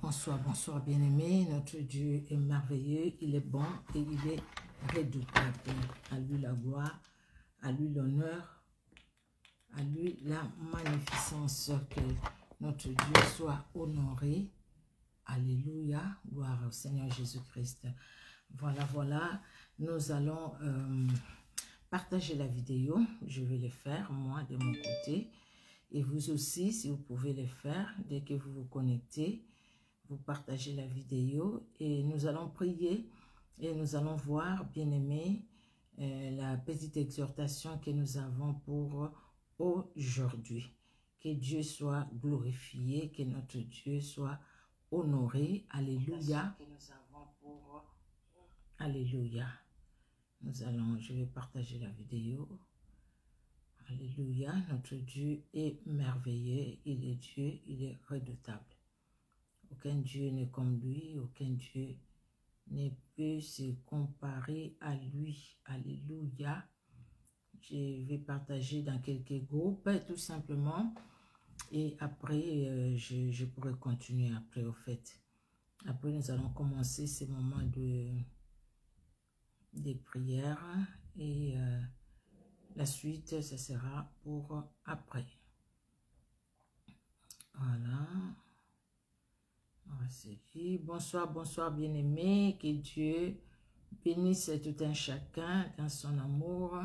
Bonsoir, bonsoir bien-aimés. Notre Dieu est merveilleux, il est bon et il est redoutable. À lui la gloire, à lui l'honneur, à lui la magnificence. Que notre Dieu soit honoré. Alléluia, gloire au Seigneur Jésus-Christ. Voilà, voilà, nous allons partager la vidéo. Je vais le faire, moi, de mon côté. Et vous aussi, si vous pouvez le faire, dès que vous vous connectez, vous partagez la vidéo et nous allons prier et nous allons voir, bien-aimés, la petite exhortation que nous avons pour aujourd'hui. Que Dieu soit glorifié, que notre Dieu soit honoré. Alléluia. Alléluia. Je vais partager la vidéo. Alléluia. Notre Dieu est merveilleux. Il est Dieu, il est redoutable. Aucun Dieu n'est comme lui, aucun Dieu ne peut se comparer à lui. Alléluia. Je vais partager dans quelques groupes, tout simplement. Et après, je pourrai continuer après, au fait. Après, nous allons commencer ces moments de prière. Et la suite, ce sera pour après. Voilà. Bonsoir, bonsoir bien-aimés, que Dieu bénisse tout un chacun dans son amour.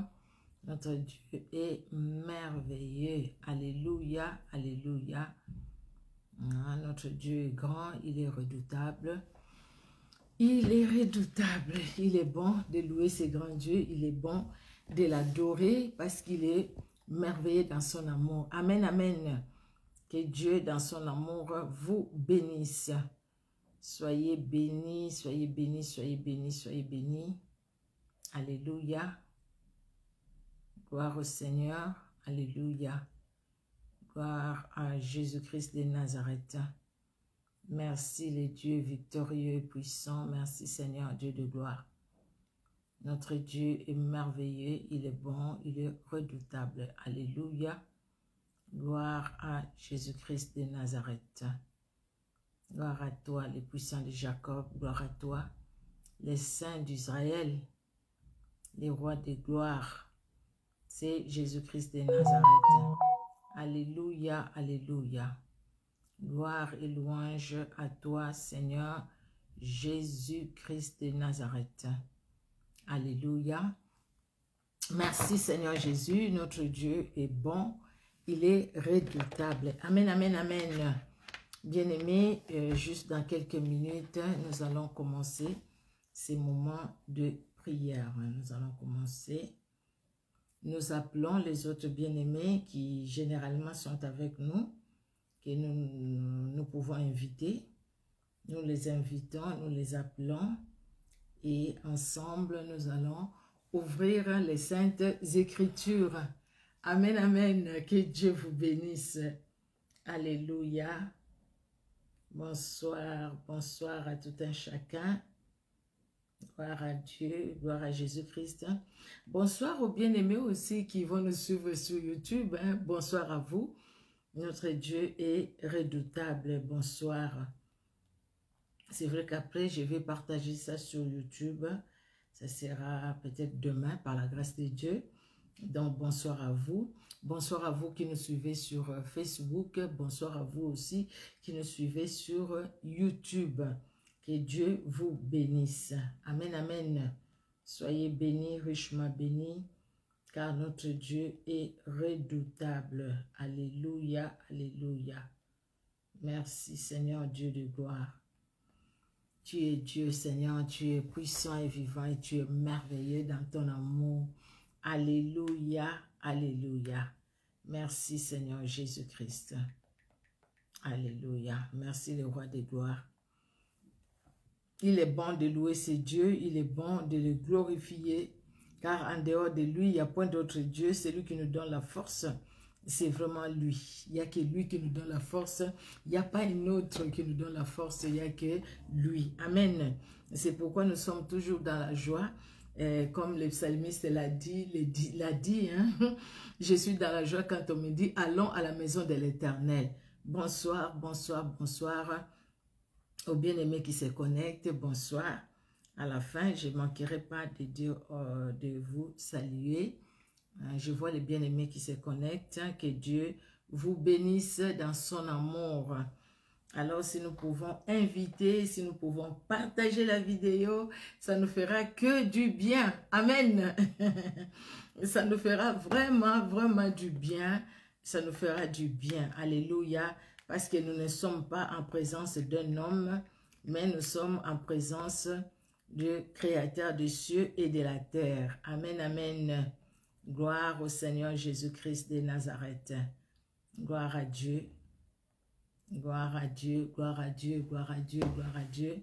Notre Dieu est merveilleux. Alléluia, alléluia. Notre Dieu est grand, il est redoutable. Il est redoutable, il est bon de louer ce grand Dieu, il est bon de l'adorer parce qu'il est merveilleux dans son amour. Amen, amen. Que Dieu, dans son amour, vous bénisse. Soyez bénis, soyez bénis, soyez bénis, soyez bénis. Alléluia. Gloire au Seigneur. Alléluia. Gloire à Jésus-Christ de Nazareth. Merci les dieux victorieux et puissants. Merci Seigneur, Dieu de gloire. Notre Dieu est merveilleux, il est bon, il est redoutable. Alléluia. Gloire à Jésus-Christ de Nazareth. Gloire à toi, les puissants de Jacob. Gloire à toi, les saints d'Israël, les rois de gloire. C'est Jésus-Christ de Nazareth. Alléluia, alléluia. Gloire et louange à toi, Seigneur, Jésus-Christ de Nazareth. Alléluia. Merci, Seigneur Jésus. Notre Dieu est bon. Il est redoutable. Amen, amen, amen. Bien-aimés, juste dans quelques minutes, nous allons commencer ces moments de prière. Nous allons commencer. Nous appelons les autres bien-aimés qui généralement sont avec nous, que nous pouvons inviter. Nous les invitons, nous les appelons et ensemble, nous allons ouvrir les saintes écritures. Amen, amen. Que Dieu vous bénisse. Alléluia. Bonsoir, bonsoir à tout un chacun. Gloire à Dieu, gloire à Jésus-Christ. Bonsoir aux bien-aimés aussi qui vont nous suivre sur YouTube. Bonsoir à vous. Notre Dieu est redoutable. Bonsoir. C'est vrai qu'après, je vais partager ça sur YouTube. Ça sera peut-être demain par la grâce de Dieu. Donc, bonsoir à vous. Bonsoir à vous qui nous suivez sur Facebook. Bonsoir à vous aussi qui nous suivez sur YouTube. Que Dieu vous bénisse. Amen, amen. Soyez bénis, richement bénis, car notre Dieu est redoutable. Alléluia, alléluia. Merci, Seigneur Dieu de gloire. Tu es Dieu, Seigneur, tu es puissant et vivant et tu es merveilleux dans ton amour. Alléluia, alléluia. Merci Seigneur Jésus-Christ. Alléluia. Merci le roi des gloires. Il est bon de louer ce Dieu, il est bon de le glorifier, car en dehors de lui, il n'y a point d'autre Dieu, c'est lui qui nous donne la force. C'est vraiment lui. Il n'y a que lui qui nous donne la force. Il n'y a pas une autre qui nous donne la force, il n'y a que lui. Amen. C'est pourquoi nous sommes toujours dans la joie. Comme le psalmiste l'a dit, hein? Je suis dans la joie quand on me dit allons à la maison de l'Éternel. Bonsoir, bonsoir, bonsoir Aux bien-aimés qui se connectent, bonsoir. À la fin, je ne manquerai pas de dire, de vous saluer. Je vois les bien-aimés qui se connectent. Que Dieu vous bénisse dans son amour. Alors, si nous pouvons inviter, si nous pouvons partager la vidéo, ça nous fera que du bien. Amen. Ça nous fera vraiment, vraiment du bien. Ça nous fera du bien. Alléluia. Parce que nous ne sommes pas en présence d'un homme, mais nous sommes en présence du Créateur des cieux et de la terre. Amen, amen. Gloire au Seigneur Jésus-Christ de Nazareth. Gloire à Dieu. Gloire à Dieu, gloire à Dieu, gloire à Dieu, gloire à Dieu.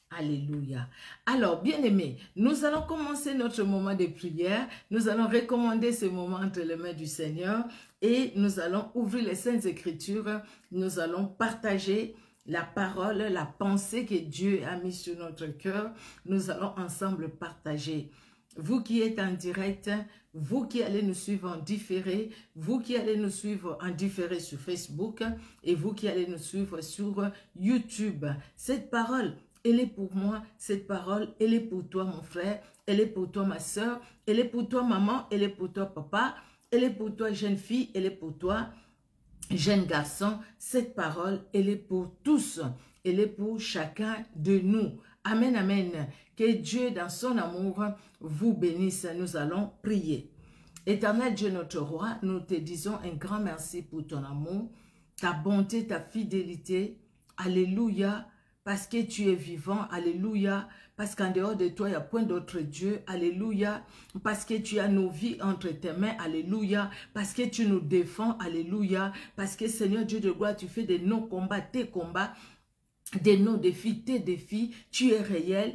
Alléluia. Alors, bien-aimés, nous allons commencer notre moment de prière. Nous allons recommander ce moment entre les mains du Seigneur et nous allons ouvrir les Saintes Écritures. Nous allons partager la parole, la pensée que Dieu a mise sur notre cœur. Nous allons ensemble partager. Vous qui êtes en direct, vous qui allez nous suivre en différé, vous qui allez nous suivre en différé sur Facebook et vous qui allez nous suivre sur YouTube. Cette parole, elle est pour moi, cette parole, elle est pour toi mon frère, elle est pour toi ma soeur, elle est pour toi maman, elle est pour toi papa, elle est pour toi jeune fille, elle est pour toi jeune garçon. Cette parole, elle est pour tous, elle est pour chacun de nous. Amen, amen. Que Dieu dans son amour vous bénisse. Nous allons prier. Éternel Dieu notre roi, nous te disons un grand merci pour ton amour, ta bonté, ta fidélité. Alléluia. Parce que tu es vivant, alléluia, parce qu'en dehors de toi, il n'y a point d'autre Dieu, alléluia, parce que tu as nos vies entre tes mains, alléluia, parce que tu nous défends, alléluia, parce que Seigneur Dieu de gloire, tu fais de nos combats, tes combats, de nos défis, tes défis, tu es réel,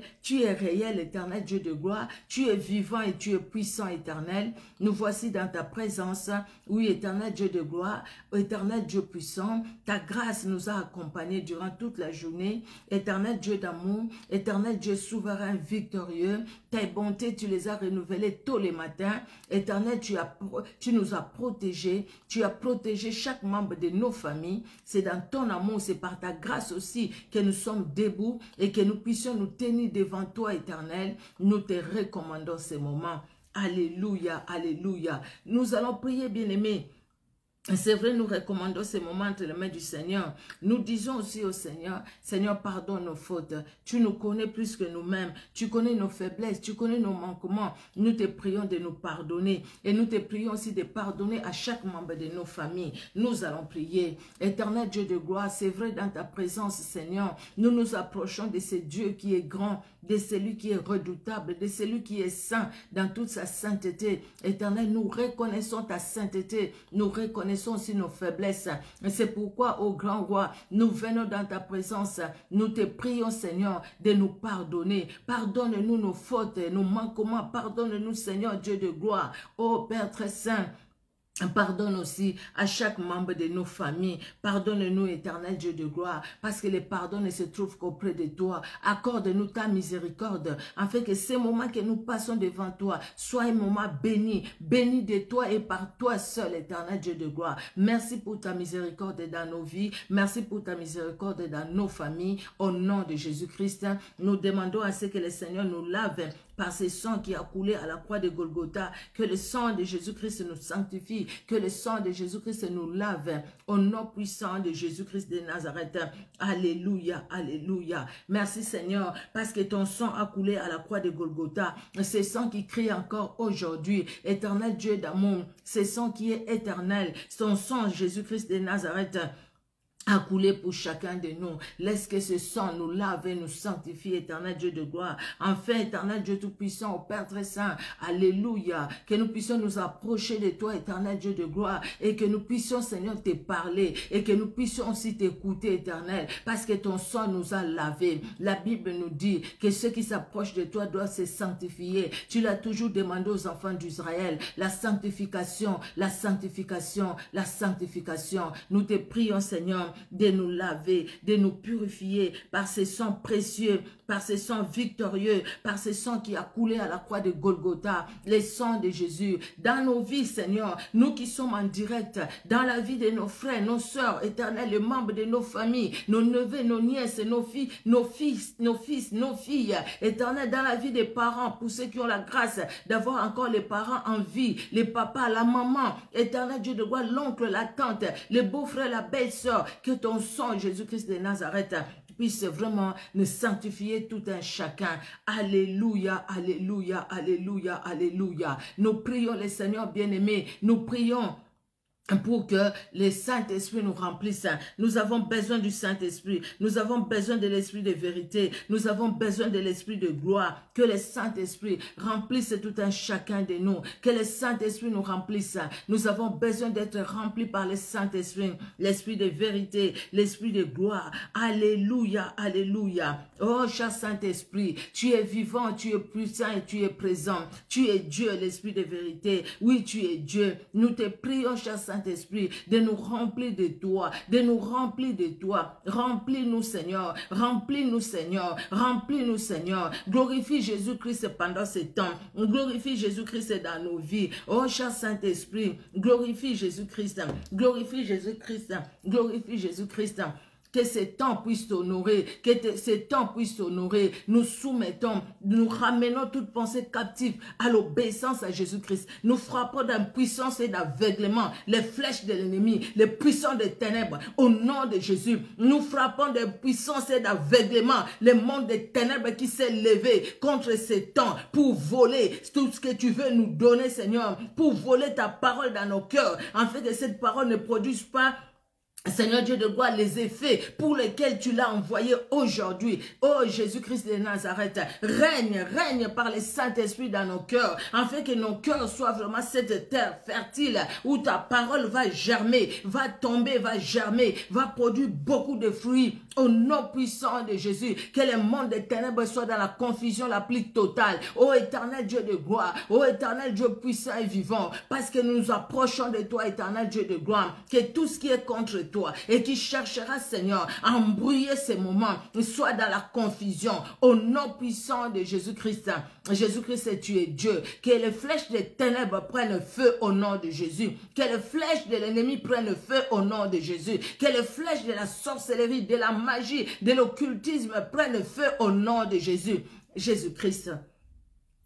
éternel Dieu de gloire, tu es vivant et tu es puissant, éternel. Nous voici dans ta présence, oui, éternel Dieu de gloire, éternel Dieu puissant, ta grâce nous a accompagnés durant toute la journée, éternel Dieu d'amour, éternel Dieu souverain, victorieux, tes bontés, tu les as renouvelées tous les matins, éternel, tu nous as protégés, tu as protégé chaque membre de nos familles, c'est dans ton amour, c'est par ta grâce aussi, que nous sommes debout et que nous puissions nous tenir devant toi, éternel. Nous te recommandons ces moments. Alléluia, alléluia. Nous allons prier, bien-aimés. C'est vrai, nous recommandons ces moments entre les mains du Seigneur. Nous disons aussi au Seigneur, Seigneur, pardonne nos fautes. Tu nous connais plus que nous-mêmes. Tu connais nos faiblesses, tu connais nos manquements. Nous te prions de nous pardonner. Et nous te prions aussi de pardonner à chaque membre de nos familles. Nous allons prier. Éternel Dieu de gloire, c'est vrai dans ta présence, Seigneur. Nous nous approchons de ce Dieu qui est grand, de celui qui est redoutable, de celui qui est saint dans toute sa sainteté. Éternel, nous reconnaissons ta sainteté. Nous reconnaissons aussi nos faiblesses. C'est pourquoi, ô grand roi, nous venons dans ta présence. Nous te prions, Seigneur, de nous pardonner. Pardonne-nous nos fautes, nos manquements. Pardonne-nous, Seigneur Dieu de gloire. Ô Père très saint, pardonne aussi à chaque membre de nos familles. Pardonne-nous, éternel Dieu de gloire, parce que le pardon ne se trouve qu'auprès de toi. Accorde-nous ta miséricorde, afin que ces moments que nous passons devant toi soient un moment béni, béni de toi et par toi seul, éternel Dieu de gloire. Merci pour ta miséricorde dans nos vies. Merci pour ta miséricorde dans nos familles. Au nom de Jésus-Christ, nous demandons à ce que le Seigneur nous lave par ce sang qui a coulé à la croix de Golgotha, que le sang de Jésus-Christ nous sanctifie, que le sang de Jésus-Christ nous lave, au nom puissant de Jésus-Christ de Nazareth. Alléluia, alléluia. Merci Seigneur, parce que ton sang a coulé à la croix de Golgotha, ce sang qui crie encore aujourd'hui, éternel Dieu d'amour, ce sang qui est éternel, ton sang Jésus-Christ de Nazareth, a coulé pour chacun de nous. Laisse que ce sang nous lave et nous sanctifie, éternel Dieu de gloire. Enfin, éternel Dieu tout-puissant, au Père très saint, alléluia, que nous puissions nous approcher de toi, éternel Dieu de gloire, et que nous puissions, Seigneur, te parler, et que nous puissions aussi t'écouter, éternel, parce que ton sang nous a lavé. La Bible nous dit que ceux qui s'approchent de toi doivent se sanctifier. Tu l'as toujours demandé aux enfants d'Israël, la sanctification, la sanctification, la sanctification. Nous te prions, Seigneur, de nous laver, de nous purifier par ce sang précieux, par ce sang victorieux, par ce sang qui a coulé à la croix de Golgotha, le sang de Jésus. Dans nos vies, Seigneur, nous qui sommes en direct, dans la vie de nos frères, nos sœurs, éternels, les membres de nos familles, nos neveux, nos nièces, nos filles, nos fils, nos filles, éternel, dans la vie des parents, pour ceux qui ont la grâce d'avoir encore les parents en vie, les papas, la maman, éternel Dieu de gloire, l'oncle, la tante, les beaux-frères, la belle-sœur, que ton sang, Jésus-Christ de Nazareth, puisse vraiment nous sanctifier tout un chacun. Alléluia, alléluia, alléluia, alléluia. Nous prions les Seigneurs bien-aimés, nous prions pour que le Saint-Esprit nous remplisse. Nous avons besoin du Saint-Esprit. Nous avons besoin de l'Esprit de vérité. Nous avons besoin de l'Esprit de gloire. Que le Saint-Esprit remplisse tout un chacun de nous. Que le Saint-Esprit nous remplisse. Nous avons besoin d'être remplis par le Saint-Esprit. L'Esprit de vérité, l'Esprit de gloire. Alléluia, alléluia. Oh, cher Saint-Esprit, tu es vivant, tu es puissant et tu es présent. Tu es Dieu, l'Esprit de vérité. Oui, tu es Dieu. Nous te prions, cher Saint-Esprit, de nous remplir de toi, de nous remplir de toi. Remplis-nous, Seigneur. Remplis-nous, Seigneur. Remplis-nous, Seigneur. Glorifie Jésus-Christ pendant ce temps. Glorifie Jésus-Christ dans nos vies. Oh, cher Saint-Esprit, glorifie Jésus-Christ. Glorifie Jésus-Christ. Glorifie Jésus-Christ. Que ces temps puissent t'honorer, que ces temps puissent t'honorer. Nous soumettons, nous ramenons toute pensée captive à l'obéissance à Jésus-Christ. Nous frappons d'impuissance et d'aveuglement les flèches de l'ennemi, les puissants des ténèbres. Au nom de Jésus, nous frappons d'impuissance et d'aveuglement les mondes des ténèbres qui s'est levé contre ces temps pour voler tout ce que tu veux nous donner, Seigneur, pour voler ta parole dans nos cœurs, afin que cette parole ne produise pas, Seigneur Dieu de gloire, les effets pour lesquels tu l'as envoyé aujourd'hui. Oh Jésus-Christ de Nazareth, règne par le Saint-Esprit dans nos cœurs, afin que nos cœurs soient vraiment cette terre fertile où ta parole va germer, va tomber, va germer, va produire beaucoup de fruits. Au nom puissant de Jésus, que le monde des ténèbres soit dans la confusion la plus totale. Ô éternel Dieu de gloire, ô éternel Dieu puissant et vivant, parce que nous nous approchons de toi, éternel Dieu de gloire, que tout ce qui est contre toi et qui cherchera, Seigneur, à embrouiller ces moments, soit dans la confusion. Au nom puissant de Jésus-Christ, Jésus-Christ, tu es Dieu. Que les flèches des ténèbres prennent feu au nom de Jésus. Que les flèches de l'ennemi prennent feu au nom de Jésus. Que les flèches de la sorcellerie, de la magie, de l'occultisme prennent feu au nom de Jésus. Jésus-Christ,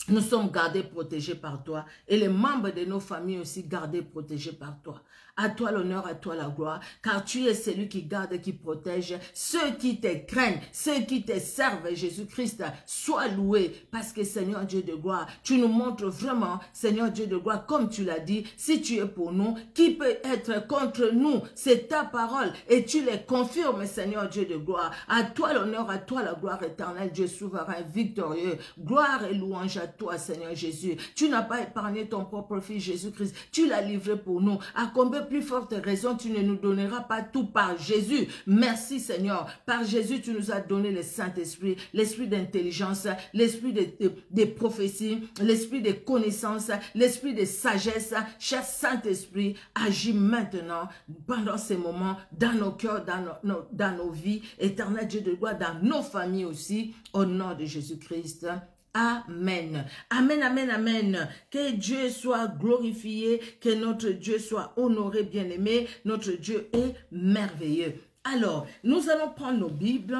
nous sommes gardés, protégés par toi. Et les membres de nos familles aussi gardés, protégés par toi. À toi l'honneur, à toi la gloire, car tu es celui qui garde et qui protège ceux qui te craignent, ceux qui te servent, Jésus-Christ. Sois loué, parce que Seigneur Dieu de gloire, tu nous montres vraiment, Seigneur Dieu de gloire, comme tu l'as dit, si tu es pour nous, qui peut être contre nous? C'est ta parole et tu les confirmes, Seigneur Dieu de gloire. À toi l'honneur, à toi la gloire éternelle, Dieu souverain, victorieux. Gloire et louange à toi, Seigneur Jésus. Tu n'as pas épargné ton propre Fils Jésus-Christ, tu l'as livré pour nous. À combien plus forte raison, tu ne nous donneras pas tout par Jésus. Merci Seigneur. Par Jésus, tu nous as donné le Saint-Esprit, l'esprit d'intelligence, l'esprit de prophétie, l'esprit de connaissance, l'esprit de sagesse. Cher Saint-Esprit, agis maintenant, pendant ces moments, dans nos cœurs, dans nos vies, éternel Dieu de gloire, dans nos familles aussi, au nom de Jésus-Christ. Amen. Amen, amen, amen. Que Dieu soit glorifié, que notre Dieu soit honoré, bien-aimé. Notre Dieu est merveilleux. Alors, nous allons prendre nos Bibles.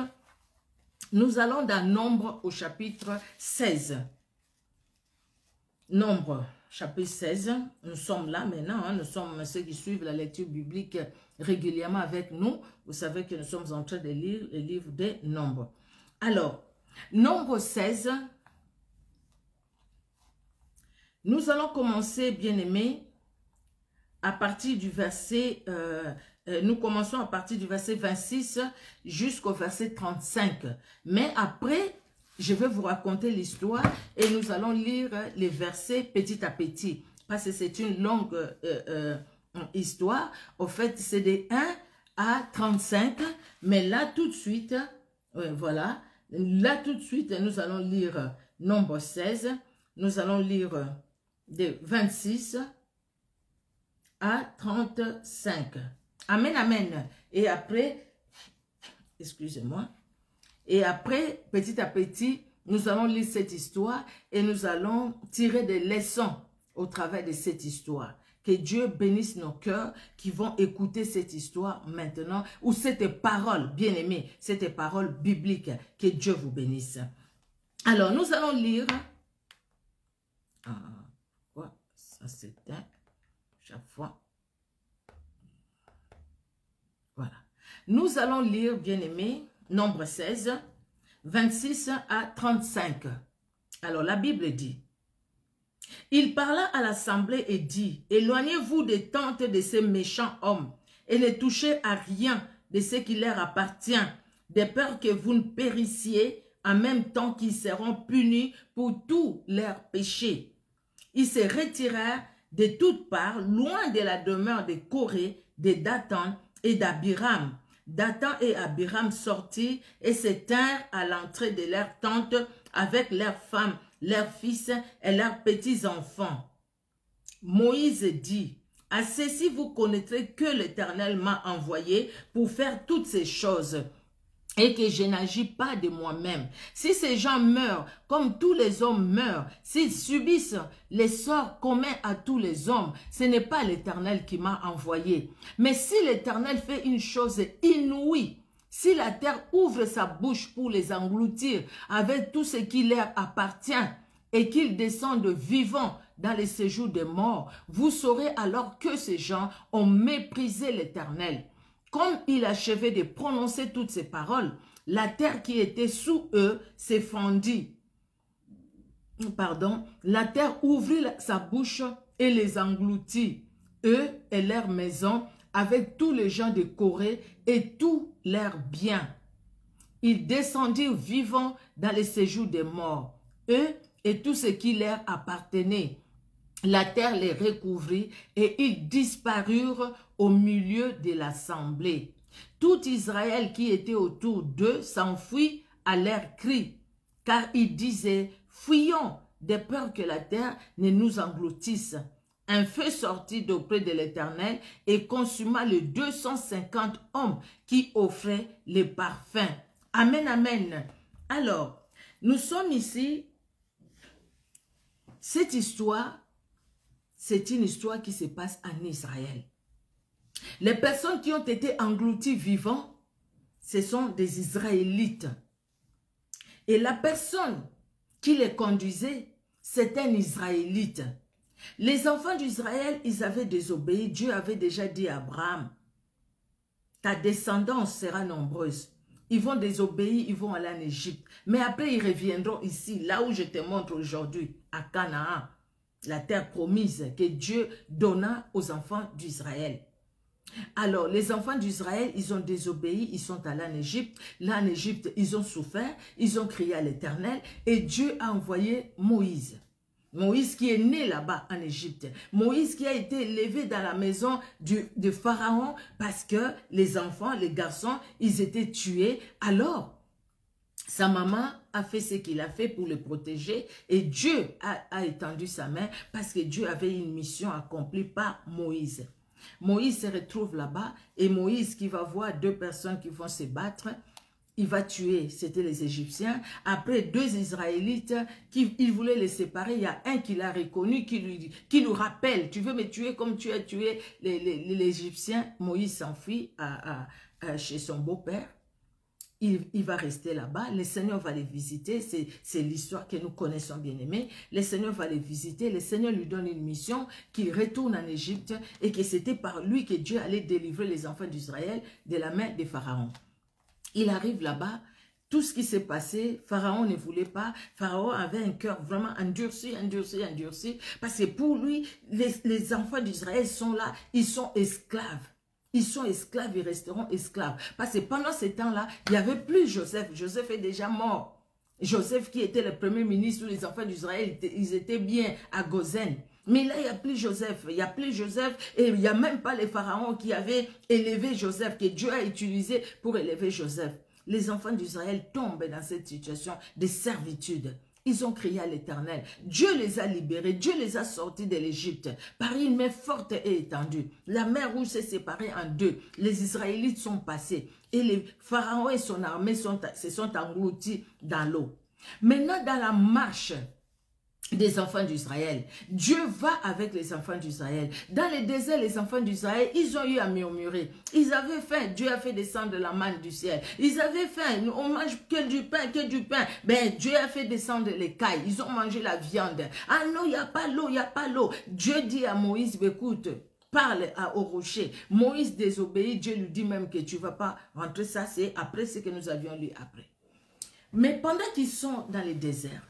Nous allons dans Nombre au chapitre 16. Nombre, chapitre 16. Nous sommes là maintenant. Nous sommes ceux qui suivent la lecture biblique régulièrement avec nous. Vous savez que nous sommes en train de lire le livre des Nombres. Alors, Nombre 16. Nous allons commencer, bien-aimés, à partir du verset, nous commençons à partir du verset 26 jusqu'au verset 35. Mais après, je vais vous raconter l'histoire et nous allons lire les versets petit à petit. Parce que c'est une longue histoire. Au fait, c'est de 1 à 35. Mais là, tout de suite, voilà. Là, tout de suite, nous allons lire Nombre 16. Nous allons lire de 26 à 35. Amen, amen. Et après, excusez-moi, et après, petit à petit, nous allons lire cette histoire et nous allons tirer des leçons au travers de cette histoire. Que Dieu bénisse nos cœurs qui vont écouter cette histoire maintenant, ou cette parole, bien aimée, cette parole biblique. Que Dieu vous bénisse. Alors, nous allons lire. Quoi? Ça s'éteint chaque fois. Voilà. Nous allons lire, bien aimé, Nombre 16, 26 à 35. Alors, la Bible dit: il parla à l'assemblée et dit: éloignez-vous des tentes de ces méchants hommes et ne touchez à rien de ce qui leur appartient, de peur que vous ne périssiez en même temps qu'ils seront punis pour tous leurs péchés. Ils se retirèrent de toutes parts, loin de la demeure de Coré, de Dathan et d'Abiram. Dathan et Abiram sortirent et se tinrent à l'entrée de leur tente avec leurs femmes, leurs fils et leurs petits-enfants. Moïse dit: à ceci vous connaîtrez que l'Éternel m'a envoyé pour faire toutes ces choses, et que je n'agis pas de moi-même. Si ces gens meurent comme tous les hommes meurent, s'ils subissent les sorts communs à tous les hommes, ce n'est pas l'Éternel qui m'a envoyé. Mais si l'Éternel fait une chose inouïe, si la terre ouvre sa bouche pour les engloutir avec tout ce qui leur appartient, et qu'ils descendent vivants dans les séjours des morts, vous saurez alors que ces gens ont méprisé l'Éternel. Comme il achevait de prononcer toutes ces paroles, la terre qui était sous eux s'effondrit. La terre ouvrit sa bouche et les engloutit, eux et leurs maisons, avec tous les gens de Corée et tous leurs biens. Ils descendirent vivants dans les séjours des morts, eux et tout ce qui leur appartenait. La terre les recouvrit et ils disparurent au milieu de l'assemblée. Tout Israël qui était autour d'eux s'enfuit à leur cri, car ils disaient: fuyons, de peur que la terre ne nous engloutisse. Un feu sortit d'auprès de l'Éternel et consuma les 250 hommes qui offraient les parfums. Amen, amen. Alors, nous sommes ici. Cette histoire, c'est une histoire qui se passe en Israël. Les personnes qui ont été englouties vivants, ce sont des Israélites. Et la personne qui les conduisait, c'est un Israélite. Les enfants d'Israël, ils avaient désobéi. Dieu avait déjà dit à Abraham: ta descendance sera nombreuse. Ils vont désobéir, ils vont aller en Égypte. Mais après, ils reviendront ici, là où je te montre aujourd'hui, à Canaan, la terre promise que Dieu donna aux enfants d'Israël. Alors, les enfants d'Israël, ils ont désobéi, ils sont allés en Égypte. Là, en Égypte, ils ont souffert, ils ont crié à l'Éternel et Dieu a envoyé Moïse. Moïse qui est né là-bas en Égypte. Moïse qui a été élevé dans la maison de Pharaon parce que les enfants, les garçons, ils étaient tués. Alors, sa maman a fait ce qu'il a fait pour le protéger et Dieu a étendu sa main parce que Dieu avait une mission accomplie par Moïse. Moïse se retrouve là-bas et Moïse qui va voir deux personnes qui vont se battre, il va tuer, c'était les Égyptiens. Après, deux Israélites, il voulait les séparer. Il y a un qui l'a reconnu, qui lui rappelle: tu veux me tuer comme tu as tué les Égyptiens. Moïse s'enfuit chez son beau-père. Il va rester là-bas. Le Seigneur va les visiter. C'est l'histoire que nous connaissons, bien aimés. Le Seigneur va les visiter. Le Seigneur lui donne une mission, qu'il retourne en Égypte et que c'était par lui que Dieu allait délivrer les enfants d'Israël de la main de Pharaon. Il arrive là-bas, tout ce qui s'est passé, Pharaon ne voulait pas. Pharaon avait un cœur vraiment endurci, parce que pour lui, les enfants d'Israël sont là, ils sont esclaves. Ils sont esclaves, ils resteront esclaves. Parce que pendant ce temps-là, il n'y avait plus Joseph. Joseph est déjà mort. Joseph qui était le premier ministre où les enfants d'Israël, ils étaient bien à Gozen. Mais là, il n'y a plus Joseph. Il n'y a plus Joseph et il n'y a même pas les pharaons qui avaient élevé Joseph, que Dieu a utilisé pour élever Joseph. Les enfants d'Israël tombent dans cette situation de servitude. ils ont crié à l'Éternel. Dieu les a libérés, Dieu les a sortis de l'Égypte par une main forte et étendue. La mer Rouge s'est séparée en deux. Les Israélites sont passés et les pharaons et son armée se sont engloutis dans l'eau. Maintenant, dans la marche des enfants d'Israël, Dieu va avec les enfants d'Israël. Dans le désert, les enfants d'Israël, ils ont eu à murmurer. Ils avaient faim, Dieu a fait descendre la manne du ciel. Ils avaient faim, on mange que du pain, que du pain. Ben, Dieu a fait descendre les cailles, ils ont mangé la viande. Ah non, il n'y a pas l'eau, il n'y a pas l'eau. Dieu dit à Moïse, écoute, parle au rocher. Moïse désobéit, Dieu lui dit même que tu ne vas pas rentrer. Ça, c'est après ce que nous avions lu après. Mais pendant qu'ils sont dans le désert,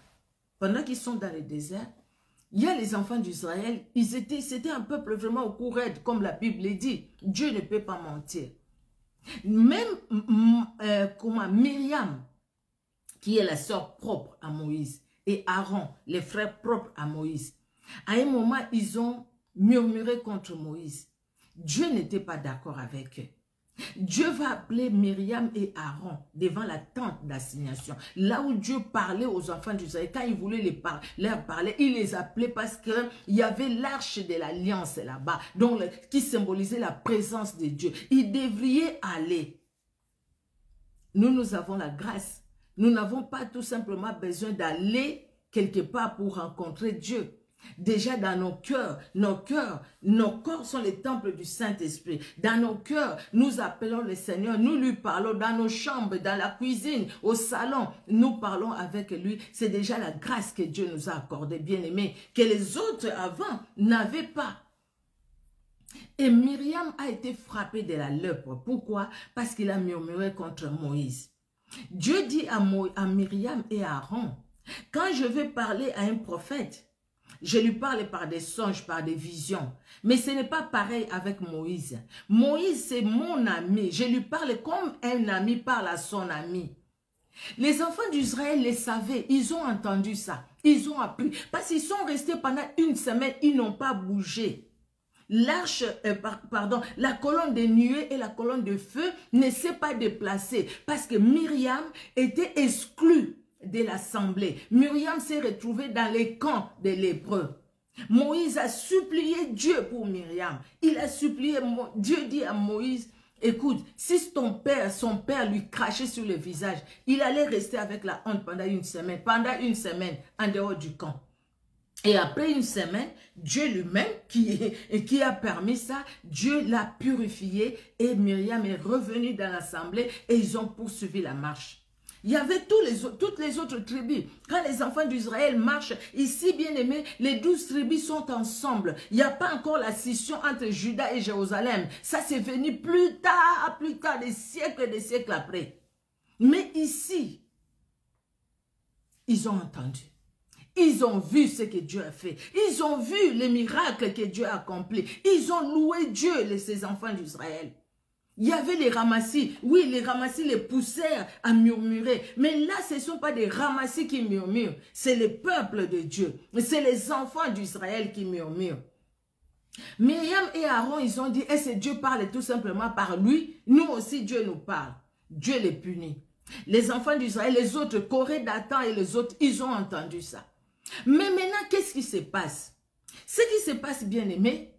il y a les enfants d'Israël, c'était un peuple vraiment au cou raide, comme la Bible dit. Dieu ne peut pas mentir. Même Myriam, qui est la sœur propre à Moïse, et Aaron, les frères propres à Moïse, à un moment, ils ont murmuré contre Moïse. Dieu n'était pas d'accord avec eux. Dieu va appeler Myriam et Aaron devant la tente d'assignation. Là où Dieu parlait aux enfants d'Israël, quand il voulait leur parler, il les appelait parce qu'il y avait l'arche de l'alliance là-bas, qui symbolisait la présence de Dieu. Ils devraient aller. Nous avons la grâce. Nous n'avons pas tout simplement besoin d'aller quelque part pour rencontrer Dieu. Déjà dans nos cœurs, nos corps sont les temples du Saint-Esprit. Dans nos cœurs, nous appelons le Seigneur, nous lui parlons dans nos chambres, dans la cuisine, au salon. Nous parlons avec lui. C'est déjà la grâce que Dieu nous a accordée, bien-aimés, que les autres avant n'avaient pas. Et Myriam a été frappée de la lèpre. Pourquoi? Parce qu'il a murmuré contre Moïse. Dieu dit à Myriam et à Aaron, quand je vais parler à un prophète, je lui parle par des songes, par des visions. Mais ce n'est pas pareil avec Moïse. Moïse, c'est mon ami. Je lui parle comme un ami parle à son ami. Les enfants d'Israël les savaient. Ils ont entendu ça. Ils ont appris. Parce qu'ils sont restés pendant une semaine. Ils n'ont pas bougé. L'arche, la colonne de nuée et la colonne de feu ne s'est pas déplacée. Parce que Myriam était exclue de l'assemblée. Myriam s'est retrouvée dans les camps des lépreux. Moïse a supplié Dieu pour Myriam. Il a supplié, Dieu dit à Moïse, écoute, si son père lui crachait sur le visage, il allait rester avec la honte pendant une semaine en dehors du camp. Et après une semaine, Dieu lui-même qui a permis ça, Dieu l'a purifié et Myriam est revenue dans l'assemblée et ils ont poursuivi la marche. Il y avait toutes les autres tribus. Quand les enfants d'Israël marchent, ici, bien aimés, les 12 tribus sont ensemble. Il n'y a pas encore la scission entre Juda et Jérusalem. Ça, c'est venu plus tard, des siècles après. Mais ici, ils ont entendu. Ils ont vu ce que Dieu a fait. Ils ont vu les miracles que Dieu a accomplis. Ils ont loué Dieu, ces enfants d'Israël. Il y avait les ramassis. Oui, les ramassis les poussèrent à murmurer. Mais là, ce ne sont pas des ramassis qui murmurent. C'est le peuple de Dieu. C'est les enfants d'Israël qui murmurent. Myriam et Aaron, ils ont dit, est-ce que Dieu parle tout simplement par lui? Nous aussi, Dieu nous parle. Dieu les punit. Les enfants d'Israël, les autres, Corée, Dathan et les autres, ils ont entendu ça. Mais maintenant, qu'est-ce qui se passe? Ce qui se passe, bien aimé,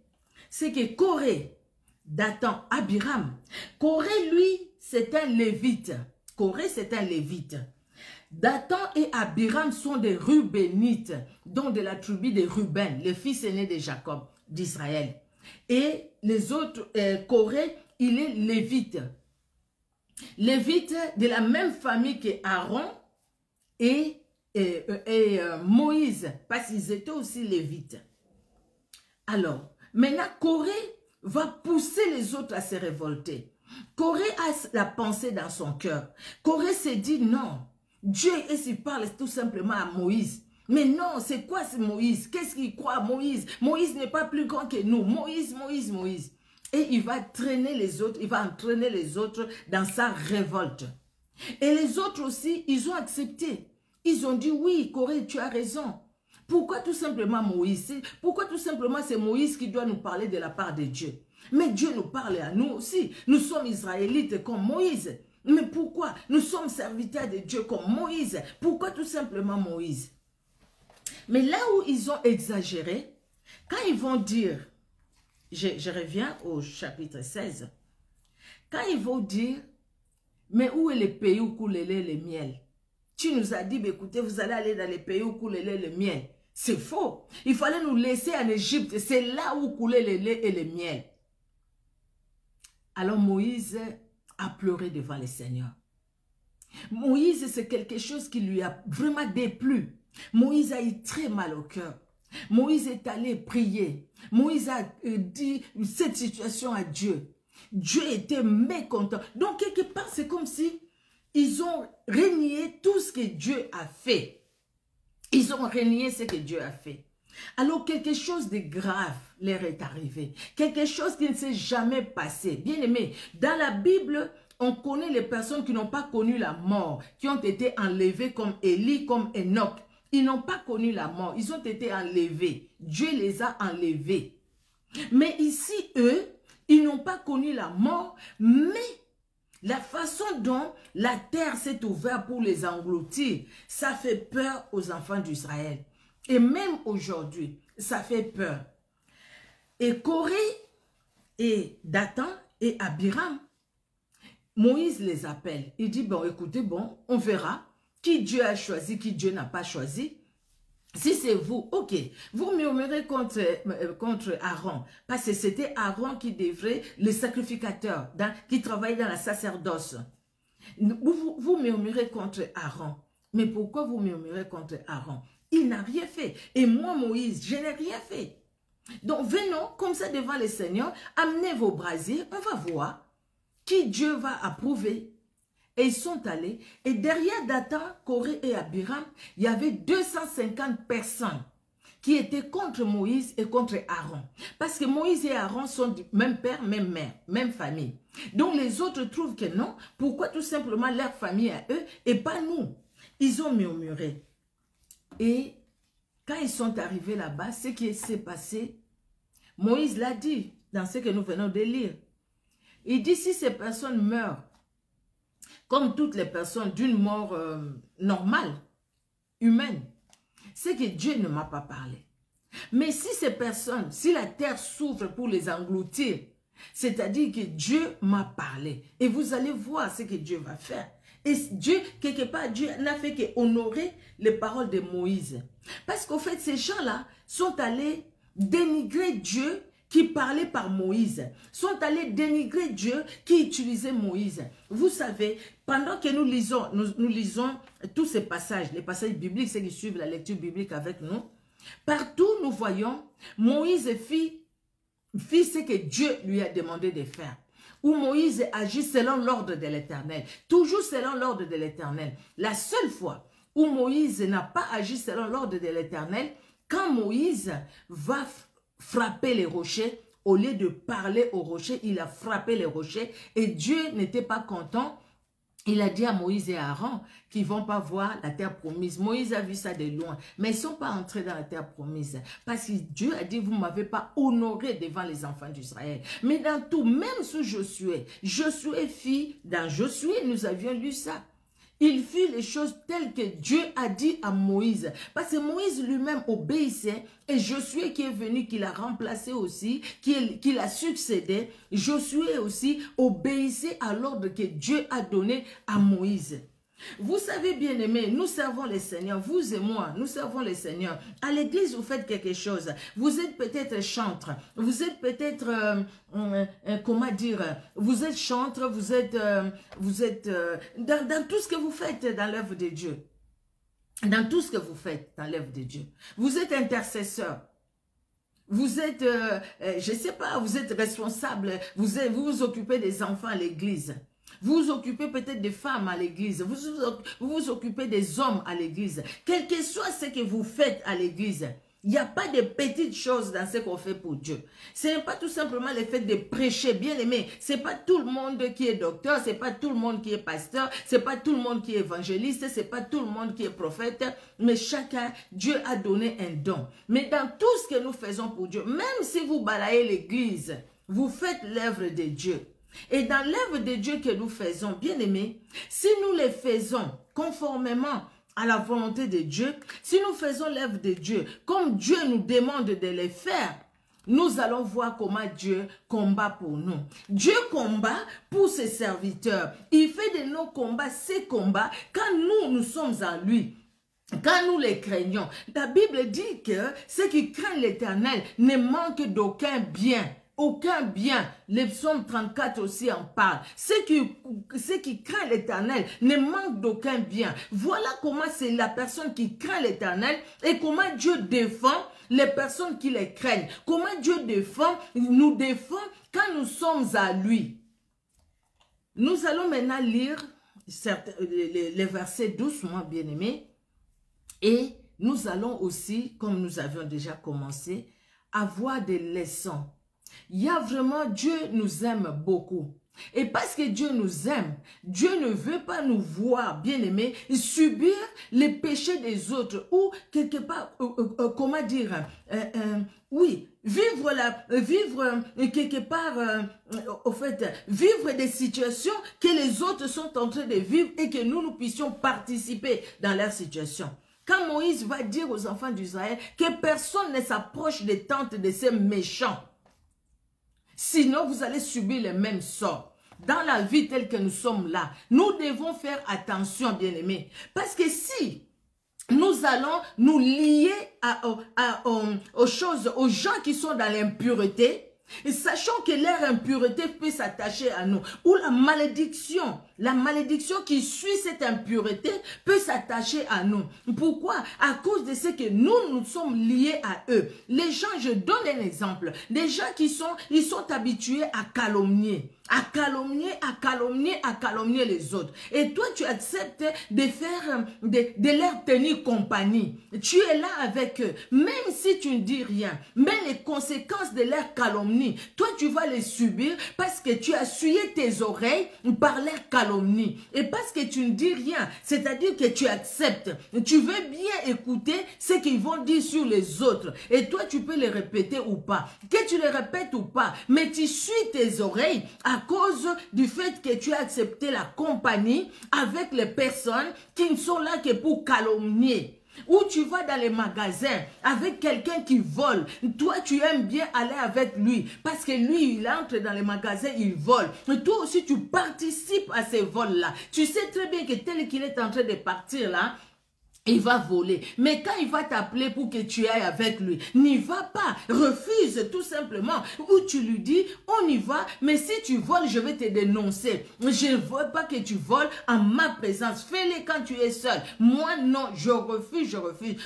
c'est que Corée, Dathan, Abiram. Corée, lui, c'est un lévite. Corée, c'est un lévite. Dathan et Abiram sont des Rubénites, donc de la tribu des Ruben, les fils aînés de Jacob, d'Israël. Et les autres, Corée, il est lévite. Lévite de la même famille que Aaron et Moïse, parce qu'ils étaient aussi lévites. Alors, maintenant, Corée va pousser les autres à se révolter. Corée a la pensée dans son cœur. Corée s'est dit non. Dieu, il parle tout simplement à Moïse. Mais non, c'est quoi ce Moïse? Qu'est-ce qu'il croit à Moïse? Moïse n'est pas plus grand que nous. Moïse. Et il va traîner les autres, il va entraîner les autres dans sa révolte. Et les autres aussi, ils ont accepté. Ils ont dit oui, Corée, tu as raison. Pourquoi tout simplement Moïse? Pourquoi tout simplement c'est Moïse qui doit nous parler de la part de Dieu? Mais Dieu nous parle à nous aussi. Nous sommes Israélites comme Moïse. Mais pourquoi? Nous sommes serviteurs de Dieu comme Moïse. Pourquoi tout simplement Moïse? Mais là où ils ont exagéré, quand ils vont dire, je reviens au chapitre 16, quand ils vont dire, mais où est le pays où coule le lait et le miel? Tu nous as dit, écoutez, vous allez aller dans les pays où coule le lait et le miel. C'est faux. Il fallait nous laisser en Égypte. C'est là où coulait le lait et le miel. Alors Moïse a pleuré devant le Seigneur. Moïse, c'est quelque chose qui lui a vraiment déplu. Moïse a eu très mal au cœur. Moïse est allé prier. Moïse a dit cette situation à Dieu. Dieu était mécontent. Donc, quelque part, c'est comme si ils ont renié tout ce que Dieu a fait. Ils ont renié ce que Dieu a fait. Alors, quelque chose de grave leur est arrivé. Quelque chose qui ne s'est jamais passé. Bien aimé, dans la Bible, on connaît les personnes qui n'ont pas connu la mort, qui ont été enlevées comme Élie, comme Enoch. Ils n'ont pas connu la mort, ils ont été enlevés. Dieu les a enlevés. Mais ici, eux, ils n'ont pas connu la mort, mais la façon dont la terre s'est ouverte pour les engloutir, ça fait peur aux enfants d'Israël. Et même aujourd'hui, ça fait peur. Et Corée et Dathan et Abiram, Moïse les appelle. Il dit, bon, écoutez, bon, on verra qui Dieu a choisi, qui Dieu n'a pas choisi. Si c'est vous, ok, vous murmurez contre Aaron, parce que c'était Aaron qui devrait, le sacrificateur, qui travaillait dans la sacerdoce. Vous murmurez contre Aaron. Mais pourquoi vous murmurez contre Aaron? Il n'a rien fait. Et moi, Moïse, je n'ai rien fait. Donc, venons comme ça devant le Seigneur, amenez vos brasiers, on va voir qui Dieu va approuver. Et ils sont allés, et derrière Dathan, Corée et Abiram, il y avait 250 personnes qui étaient contre Moïse et contre Aaron. Parce que Moïse et Aaron sont du même père, même mère, même famille. Donc les autres trouvent que non. Pourquoi tout simplement leur famille à eux et pas nous? Ils ont murmuré. Et quand ils sont arrivés là-bas, ce qui s'est passé, Moïse l'a dit dans ce que nous venons de lire. Il dit, si ces personnes meurent, comme toutes les personnes d'une mort normale, humaine, c'est que Dieu ne m'a pas parlé. Mais si ces personnes, si la terre souffre pour les engloutir, c'est-à-dire que Dieu m'a parlé. Et vous allez voir ce que Dieu va faire. Et Dieu, quelque part, Dieu n'a fait qu'honorer les paroles de Moïse. Parce qu'au fait, ces gens-là sont allés dénigrer Dieu qui parlait par Moïse, sont allés dénigrer Dieu qui utilisait Moïse. Vous savez, pendant que nous lisons tous ces passages, les passages bibliques, ceux qui suivent la lecture biblique avec nous, partout nous voyons Moïse fit ce que Dieu lui a demandé de faire. Où Moïse agit selon l'ordre de l'Éternel, toujours selon l'ordre de l'Éternel. La seule fois où Moïse n'a pas agi selon l'ordre de l'Éternel, quand Moïse va frapper les rochers, au lieu de parler aux rochers, il a frappé les rochers et Dieu n'était pas content. Il a dit à Moïse et à Aaron qu'ils ne vont pas voir la terre promise. Moïse a vu ça de loin, mais ils ne sont pas entrés dans la terre promise. Parce que Dieu a dit, vous ne m'avez pas honoré devant les enfants d'Israël. Mais dans tout, même sous Josué fit, dans Josué, nous avions lu ça. Il fit les choses telles que Dieu a dit à Moïse. Parce que Moïse lui-même obéissait et Josué qui est venu, qui l'a remplacé aussi, qui l'a succédé, Josué aussi obéissait à l'ordre que Dieu a donné à Moïse. Vous savez, bien aimés, nous servons le Seigneur, vous et moi, nous servons le Seigneur. À l'église, vous faites quelque chose. Vous êtes peut-être chantre, vous êtes peut-être, comment dire, vous êtes chantre, vous êtes dans tout ce que vous faites dans l'œuvre de Dieu. Dans tout ce que vous faites dans l'œuvre de Dieu. Vous êtes intercesseur. Vous êtes, je ne sais pas, vous êtes responsable, vous vous occupez des enfants à l'église. Vous vous occupez peut-être des femmes à l'église. Vous vous occupez des hommes à l'église. Quel que soit ce que vous faites à l'église, il n'y a pas de petites choses dans ce qu'on fait pour Dieu. Ce n'est pas tout simplement le fait de prêcher, bien aimé. Ce n'est pas tout le monde qui est docteur, ce n'est pas tout le monde qui est pasteur, ce n'est pas tout le monde qui est évangéliste, ce n'est pas tout le monde qui est prophète. Mais chacun, Dieu a donné un don. Mais dans tout ce que nous faisons pour Dieu, même si vous balayez l'église, vous faites l'œuvre de Dieu. Et dans l'œuvre de Dieu que nous faisons, bien aimés, si nous les faisons conformément à la volonté de Dieu, si nous faisons l'œuvre de Dieu, comme Dieu nous demande de les faire, nous allons voir comment Dieu combat pour nous. Dieu combat pour ses serviteurs. Il fait de nos combats ses combats quand nous sommes en lui. Quand nous les craignons. La Bible dit que ceux qui craignent l'Éternel ne manquent d'aucun bien. Aucun bien. Le psaume 34 aussi en parle. Ceux qui craignent l'Éternel ne manquent d'aucun bien. Voilà comment c'est la personne qui craint l'Éternel et comment Dieu défend les personnes qui les craignent. Comment Dieu nous défend quand nous sommes à lui. Nous allons maintenant lire les versets doucement, bien-aimés. Et nous allons aussi, comme nous avions déjà commencé, avoir des leçons. Il y a vraiment, Dieu nous aime beaucoup. Et parce que Dieu nous aime, Dieu ne veut pas nous voir, bien-aimés, subir les péchés des autres ou quelque part, comment dire, oui, vivre quelque part, au fait, vivre des situations que les autres sont en train de vivre et que nous puissions participer dans leur situation. Quand Moïse va dire aux enfants d'Israël que personne ne s'approche des tentes de ces méchants, sinon vous allez subir le même sort. Dans la vie telle que nous sommes là, nous devons faire attention, bien-aimés. Parce que si nous allons nous lier aux choses, aux gens qui sont dans l'impureté, et sachant que leur impureté peut s'attacher à nous, ou la malédiction qui suit cette impureté peut s'attacher à nous. Pourquoi? À cause de ce que nous sommes liés à eux. Les gens, je donne un exemple, des gens ils sont habitués à calomnier. À calomnier les autres. Et toi, tu acceptes de faire, de leur tenir compagnie. Tu es là avec eux. Même si tu ne dis rien, mais les conséquences de leur calomnie, toi, tu vas les subir parce que tu as essuyé tes oreilles par leur calomnie. Et parce que tu ne dis rien, c'est-à-dire que tu acceptes. Tu veux bien écouter ce qu'ils vont dire sur les autres. Et toi, tu peux les répéter ou pas. Que tu les répètes ou pas, mais tu suis tes oreilles à cause du fait que tu as accepté la compagnie avec les personnes qui ne sont là que pour calomnier. Ou tu vas dans les magasins avec quelqu'un qui vole. Toi, tu aimes bien aller avec lui parce que lui, il entre dans les magasins, il vole. Et toi aussi, tu participes à ces vols-là. Tu sais très bien que tel qu'il est en train de partir là, il va voler. Mais quand il va t'appeler pour que tu ailles avec lui, n'y va pas. Refuse tout simplement. Ou tu lui dis, on y va, mais si tu voles, je vais te dénoncer. Je ne veux pas que tu voles en ma présence. Fais-le quand tu es seul. Moi, non, je refuse.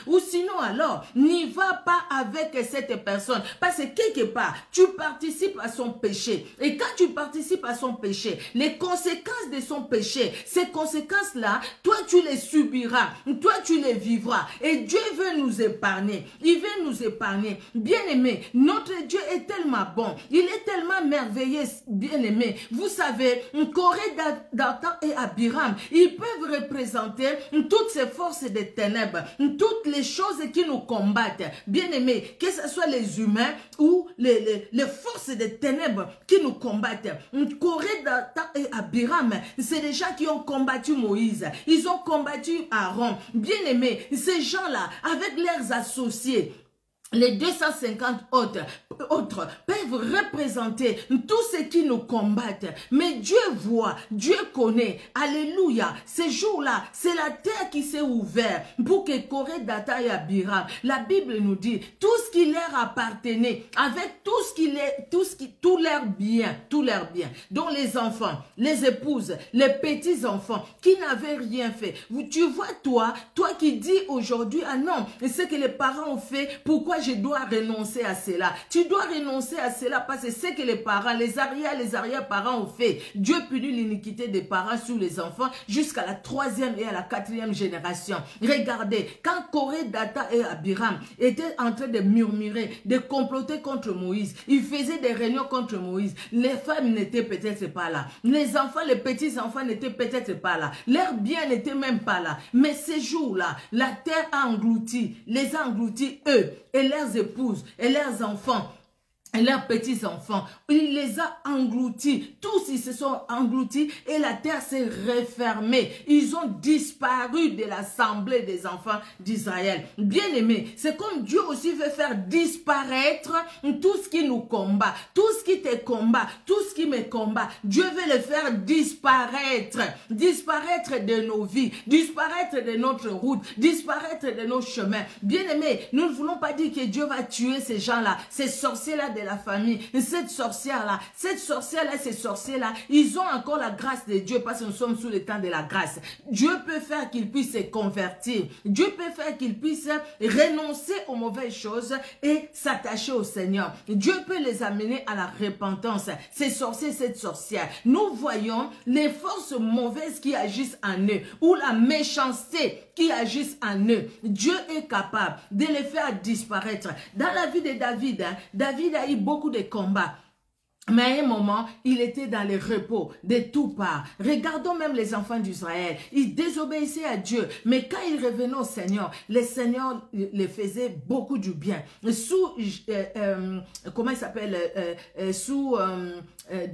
Ou sinon alors, n'y va pas avec cette personne. Parce que quelque part, tu participes à son péché. Et quand tu participes à son péché, les conséquences de son péché, ces conséquences-là, toi, tu les subiras. Toi, tu les vivras. Et Dieu veut nous épargner. Il veut nous épargner. Bien-aimé, notre Dieu est tellement bon. Il est tellement merveilleux, bien-aimé. Vous savez, Corée, Dathan et Abiram, ils peuvent représenter toutes ces forces des ténèbres, toutes les choses qui nous combattent. Bien-aimé, que ce soit les humains ou les forces des ténèbres qui nous combattent. Corée, Dathan et Abiram, c'est des gens qui ont combattu Moïse. Ils ont combattu Aaron. Bien-aimés, ces gens-là, avec leurs associés, les 250 autres peuvent représenter tous ceux qui nous combattent. Mais Dieu voit, Dieu connaît. Alléluia. Ces jours-là, c'est la terre qui s'est ouverte pour que Corée, Dathan et Abiram. La Bible nous dit, tout ce qui leur appartenait, avec tout leur bien, dont les enfants, les épouses, les petits-enfants, qui n'avaient rien fait. Tu vois, toi qui dis aujourd'hui, ah non, c'est que les parents ont fait, pourquoi je dois renoncer à cela? Tu dois renoncer à cela parce que c'est que les parents, les arrière-parents ont fait. Dieu punit l'iniquité des parents sur les enfants jusqu'à la 3e et à la 4e génération. Regardez, quand Corée, Dathan et Abiram étaient en train de murmurer, de comploter contre Moïse, ils faisaient des réunions contre Moïse. Les femmes n'étaient peut-être pas là. Les enfants, les petits-enfants n'étaient peut-être pas là. Leurs biens n'étaient même pas là. Mais ces jours-là, la terre a englouti, les a engloutis eux et leurs épouses et leurs enfants. leurs petits-enfants, il les a engloutis, tous ils se sont engloutis et la terre s'est refermée. Ils ont disparu de l'assemblée des enfants d'Israël. Bien-aimés, c'est comme Dieu aussi veut faire disparaître tout ce qui nous combat, tout ce qui te combat, tout ce qui me combat. Dieu veut le faire disparaître, disparaître de nos vies, disparaître de notre route, disparaître de nos chemins. Bien-aimés, nous ne voulons pas dire que Dieu va tuer ces gens-là, ces sorciers-là de la famille, cette sorcière-là, ces sorciers-là, ils ont encore la grâce de Dieu parce que nous sommes sous le temps de la grâce. Dieu peut faire qu'ils puissent se convertir. Dieu peut faire qu'ils puissent renoncer aux mauvaises choses et s'attacher au Seigneur. Dieu peut les amener à la repentance. Ces sorciers, cette sorcière. Nous voyons les forces mauvaises qui agissent en eux ou la méchanceté qui agissent en eux. Dieu est capable de les faire disparaître. Dans la vie de David, David a eu beaucoup de combats. Mais à un moment, il était dans le repos de tout part. Regardons même les enfants d'Israël. Ils désobéissaient à Dieu. Mais quand ils revenaient au Seigneur, le Seigneur les faisait beaucoup du bien. Sous, comment il s'appelle, sous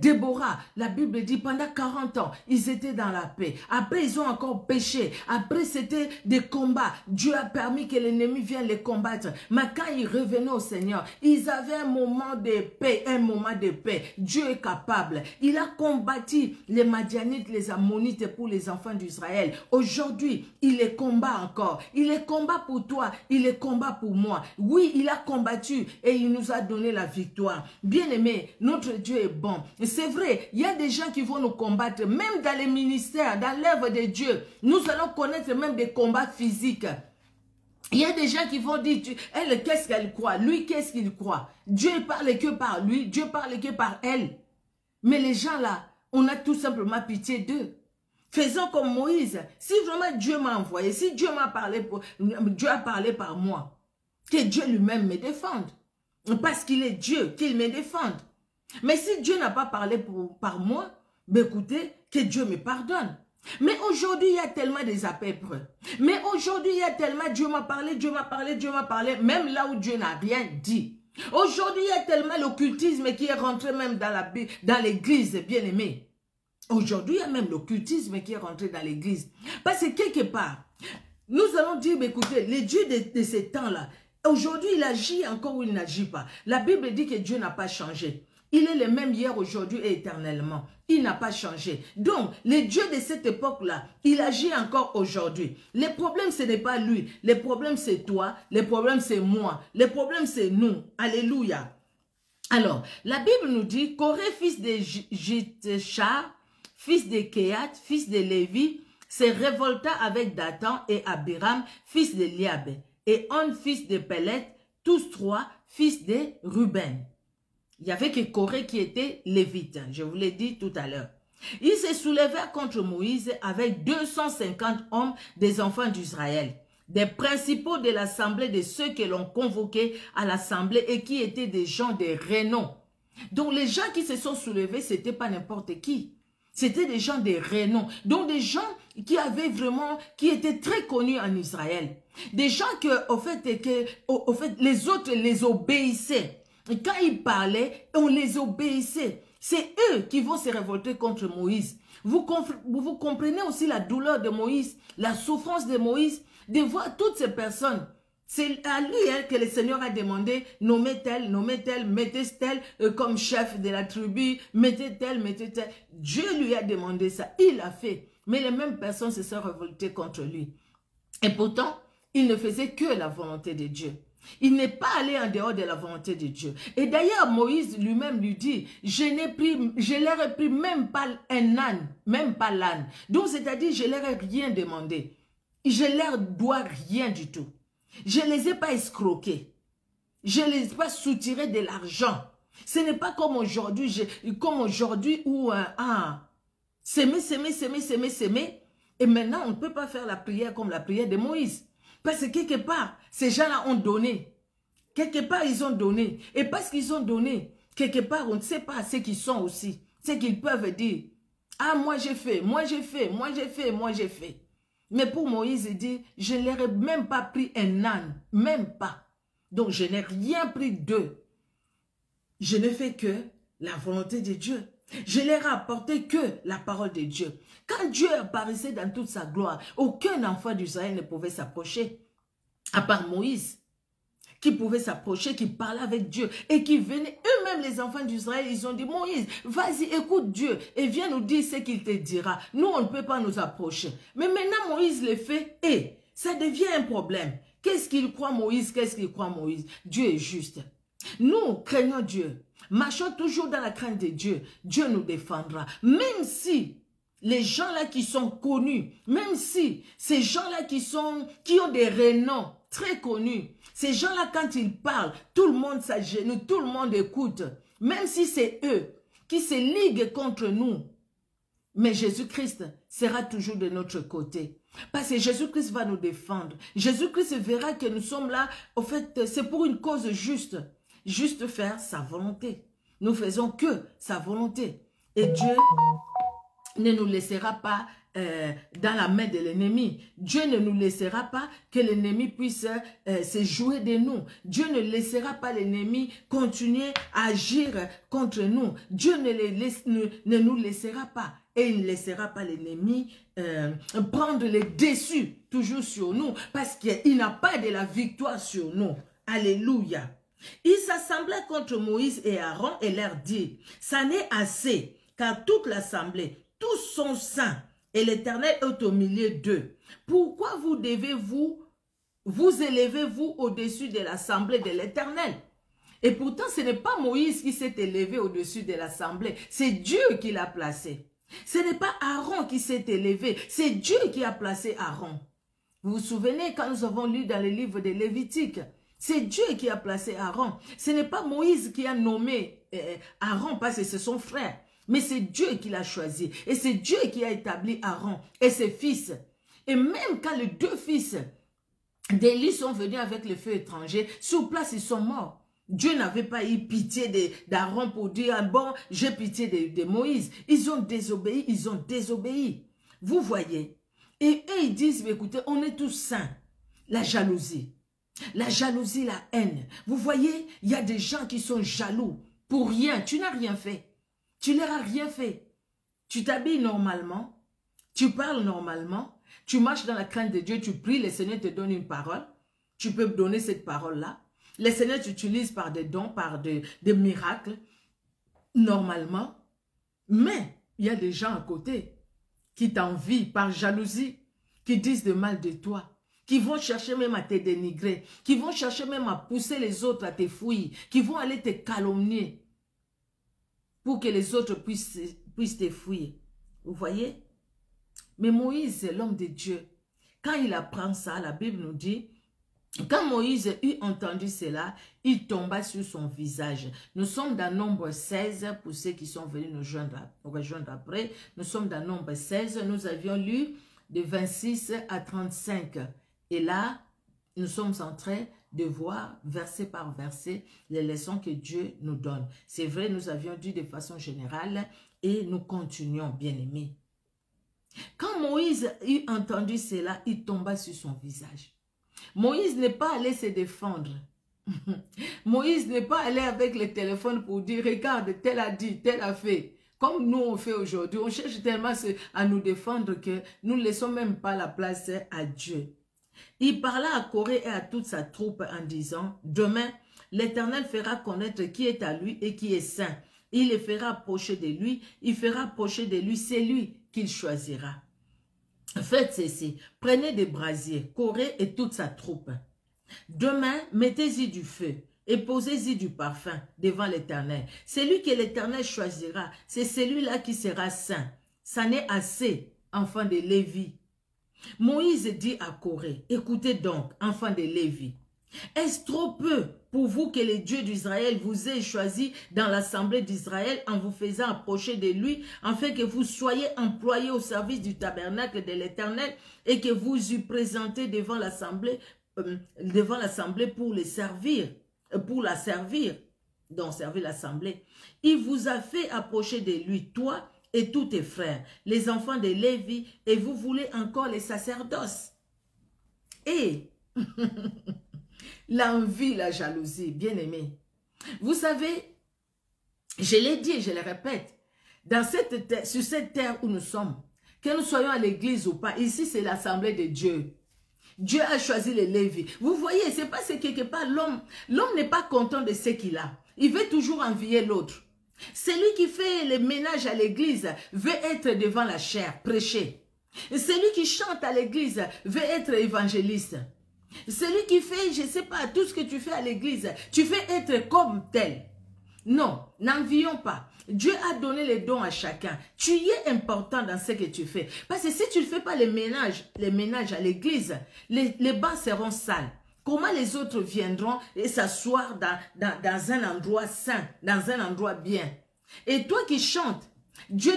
Déborah, la Bible dit pendant 40 ans, ils étaient dans la paix. Après, ils ont encore péché. Après, c'était des combats. Dieu a permis que l'ennemi vienne les combattre. Mais quand ils revenaient au Seigneur, ils avaient un moment de paix, un moment de paix. Dieu est capable. Il a combattu les Madianites, les Ammonites pour les enfants d'Israël. Aujourd'hui, il les combat encore. Il les combat pour toi. Il les combat pour moi. Oui, il a combattu et il nous a donné la victoire. Bien-aimé, notre Dieu est bon. C'est vrai, il y a des gens qui vont nous combattre, même dans les ministères, dans l'œuvre de Dieu. Nous allons connaître même des combats physiques. Il y a des gens qui vont dire, elle, qu'est-ce qu'elle croit? Lui, qu'est-ce qu'il croit? Dieu parle que par lui, Dieu parle que par elle. Mais les gens là, on a tout simplement pitié d'eux. Faisons comme Moïse. Si vraiment Dieu m'a envoyé, si Dieu m'a parlé, Dieu a parlé par moi, que Dieu lui-même me défende. Parce qu'il est Dieu, qu'il me défende. Mais si Dieu n'a pas parlé par moi, ben écoutez, que Dieu me pardonne. Mais aujourd'hui, il y a tellement des apèpres. Mais aujourd'hui, il y a tellement, Dieu m'a parlé, Dieu m'a parlé, Dieu m'a parlé, même là où Dieu n'a rien dit. Aujourd'hui, il y a tellement l'occultisme qui est rentré même dans l'église, bien aimé. Aujourd'hui, il y a même l'occultisme qui est rentré dans l'église. Parce que quelque part, nous allons dire, écoutez, les dieux de ces temps-là, aujourd'hui, il agit encore ou il n'agit pas. La Bible dit que Dieu n'a pas changé. Il est le même hier, aujourd'hui et éternellement. Il n'a pas changé. Donc, le Dieu de cette époque-là, il agit encore aujourd'hui. Le problème, ce n'est pas lui. Le problème, c'est toi. Le problème, c'est moi. Le problème, c'est nous. Alléluia. Alors, la Bible nous dit, Corée, fils de Jitshar, fils de Kehat, fils de Lévi, se révolta avec Dathan et Abiram, fils de Liab, et On, fils de Pelet, tous trois, fils de Ruben. Il n'y avait que Corée qui était lévite, je vous l'ai dit tout à l'heure. Ils se soulevèrent contre Moïse avec 250 hommes des enfants d'Israël, des principaux de l'assemblée, de ceux que l'on convoquait à l'assemblée et qui étaient des gens de renom. Donc les gens qui se sont soulevés, ce n'était pas n'importe qui. C'était des gens de renom. Donc des gens qui avaient vraiment, qui étaient très connus en Israël. Des gens que, au fait, les autres les obéissaient. Quand ils parlaient, on les obéissait. C'est eux qui vont se révolter contre Moïse. Vous comprenez aussi la douleur de Moïse, la souffrance de Moïse, de voir toutes ces personnes. C'est à lui que le Seigneur a demandé, nommez tel, mettez tel comme chef de la tribu, mettez tel. Dieu lui a demandé ça, il l'a fait. Mais les mêmes personnes se sont révoltées contre lui. Et pourtant, il ne faisait que la volonté de Dieu. Il n'est pas allé en dehors de la volonté de Dieu. Et d'ailleurs, Moïse lui-même lui dit, je leur ai pris même pas un âne, même pas l'âne. Donc, c'est-à-dire, je leur ai rien demandé. Je leur dois rien du tout. Je les ai pas escroqués. Je les ai pas soutirés de l'argent. Ce n'est pas comme aujourd'hui où, s'aimer. Et maintenant, on ne peut pas faire la prière comme la prière de Moïse. Parce que quelque part, ces gens-là ont donné. Quelque part, ils ont donné. Et parce qu'ils ont donné, quelque part, on ne sait pas ce qu'ils sont aussi. Ce qu'ils peuvent dire. Ah, moi j'ai fait, moi j'ai fait, moi j'ai fait, moi j'ai fait. Mais pour Moïse, il dit, je ne leur ai même pas pris un âne. Même pas. Donc, je n'ai rien pris d'eux. je ne fais que la volonté de Dieu. Je leur ai apporté que la parole de Dieu. Quand Dieu apparaissait dans toute sa gloire, aucun enfant d'Israël ne pouvait s'approcher, à part Moïse, qui pouvait s'approcher, qui parlait avec Dieu et qui venait. Eux-mêmes, les enfants d'Israël, ils ont dit, Moïse, vas-y, écoute Dieu et viens nous dire ce qu'il te dira. Nous, on ne peut pas nous approcher. Mais maintenant, Moïse le fait et ça devient un problème. Qu'est-ce qu'il croit Moïse? Qu'est-ce qu'il croit Moïse? Dieu est juste. Nous craignons Dieu. Marchons toujours dans la crainte de Dieu. Dieu nous défendra. Même si les gens-là qui sont connus, même si ces gens-là qui ont des renoms très connus, ces gens-là quand ils parlent, tout le monde s'agenouille, tout le monde écoute. Même si c'est eux qui se liguent contre nous. Mais Jésus-Christ sera toujours de notre côté. Parce que Jésus-Christ va nous défendre. Jésus-Christ verra que nous sommes là. Au fait, c'est pour une cause juste. Juste faire sa volonté. Nous faisons que sa volonté. Et Dieu ne nous laissera pas dans la main de l'ennemi. Dieu ne nous laissera pas que l'ennemi puisse se jouer de nous. Dieu ne laissera pas l'ennemi continuer à agir contre nous. Dieu ne nous laissera pas. Et il ne laissera pas l'ennemi prendre les dessus toujours sur nous. Parce qu'il n'a pas de la victoire sur nous. Alléluia. Ils s'assemblaient contre Moïse et Aaron et leur dit, ça n'est assez, car toute l'assemblée, tous sont saints, et l'Éternel est au milieu d'eux. Pourquoi vous devez vous élever, vous, au-dessus de l'assemblée de l'Éternel? Et pourtant, ce n'est pas Moïse qui s'est élevé au-dessus de l'assemblée, c'est Dieu qui l'a placé. Ce n'est pas Aaron qui s'est élevé, c'est Dieu qui a placé Aaron. Vous vous souvenez quand nous avons lu dans le livre de Lévitique, c'est Dieu qui a placé Aaron. Ce n'est pas Moïse qui a nommé Aaron parce que c'est son frère. Mais c'est Dieu qui l'a choisi. Et c'est Dieu qui a établi Aaron et ses fils. Et même quand les deux fils d'Élie sont venus avec le feu étranger, sur place ils sont morts. Dieu n'avait pas eu pitié d'Aaron pour dire, ah bon, j'ai pitié de Moïse. Ils ont désobéi, ils ont désobéi. Vous voyez. Et eux, ils disent, mais écoutez, on est tous saints. La jalousie. La jalousie, la haine. Vous voyez, il y a des gens qui sont jaloux pour rien. Tu n'as rien fait. Tu leur as rien fait. Tu t'habilles normalement. Tu parles normalement. Tu marches dans la crainte de Dieu. Tu pries. Le Seigneur te donne une parole. Tu peux donner cette parole-là. Le Seigneur t'utilise par des dons, par des miracles. Normalement. Mais il y a des gens à côté qui t'envient par jalousie. Qui disent de mal de toi. Qui vont chercher même à te dénigrer, qui vont chercher même à pousser les autres à te fouiller, qui vont aller te calomnier pour que les autres puissent te fouiller. Vous voyez? Mais Moïse, c'est l'homme de Dieu. Quand il apprend ça, la Bible nous dit, quand Moïse eut entendu cela, il tomba sur son visage. Nous sommes dans Nombre 16, pour ceux qui sont venus nous rejoindre après. Nous sommes dans Nombre 16, nous avions lu de 26 à 35. Et là, nous sommes en train de voir verset par verset les leçons que Dieu nous donne. C'est vrai, nous avions dit de façon générale et nous continuons, bien-aimés. Quand Moïse eut entendu cela, il tomba sur son visage. Moïse n'est pas allé se défendre. Moïse n'est pas allé avec le téléphone pour dire, regarde, tel a dit, tel a fait. Comme nous on fait aujourd'hui, on cherche tellement à nous défendre que nous ne laissons même pas la place à Dieu. Il parla à Corée et à toute sa troupe en disant, demain, l'Éternel fera connaître qui est à lui et qui est saint. Il les fera approcher de lui, il fera approcher de lui, c'est lui qu'il choisira. Faites ceci, prenez des brasiers, Corée et toute sa troupe. Demain, mettez-y du feu et posez-y du parfum devant l'Éternel. Celui que l'Éternel choisira, c'est celui-là qui sera saint. Ça n'est assez, enfant de Lévi. Moïse dit à Corée, écoutez donc, enfants de Lévi, est-ce trop peu pour vous que le Dieu d'Israël vous ait choisi dans l'assemblée d'Israël en vous faisant approcher de lui, afin que vous soyez employés au service du tabernacle de l'Éternel et que vous y présentez devant l'assemblée pour les servir, pour la servir, donc servir l'assemblée. Il vous a fait approcher de lui, toi et tous tes frères, les enfants de Lévi, et vous voulez encore les sacerdoces. Et l'envie, la jalousie, bien aimé. Vous savez, Je l'ai dit et je le répète, dans cette terre, sur cette terre où nous sommes, que nous soyons à l'église ou pas, ici c'est l'assemblée de Dieu. Dieu a choisi les Lévis. Vous voyez, c'est pas quelque part l'homme n'est pas content de ce qu'il a. Il veut toujours envier l'autre. Celui qui fait le ménage à l'église veut être devant la chair, prêcher. Celui qui chante à l'église veut être évangéliste. Celui qui fait, je ne sais pas, tout ce que tu fais à l'église, tu veux être comme tel. Non, n'envions pas. Dieu a donné les dons à chacun. Tu y es important dans ce que tu fais. Parce que si tu ne fais pas les ménages à l'église, les bancs seront sales. Comment les autres viendront et s'asseoir dans un endroit sain, dans un endroit bien? Et toi qui chantes, Dieu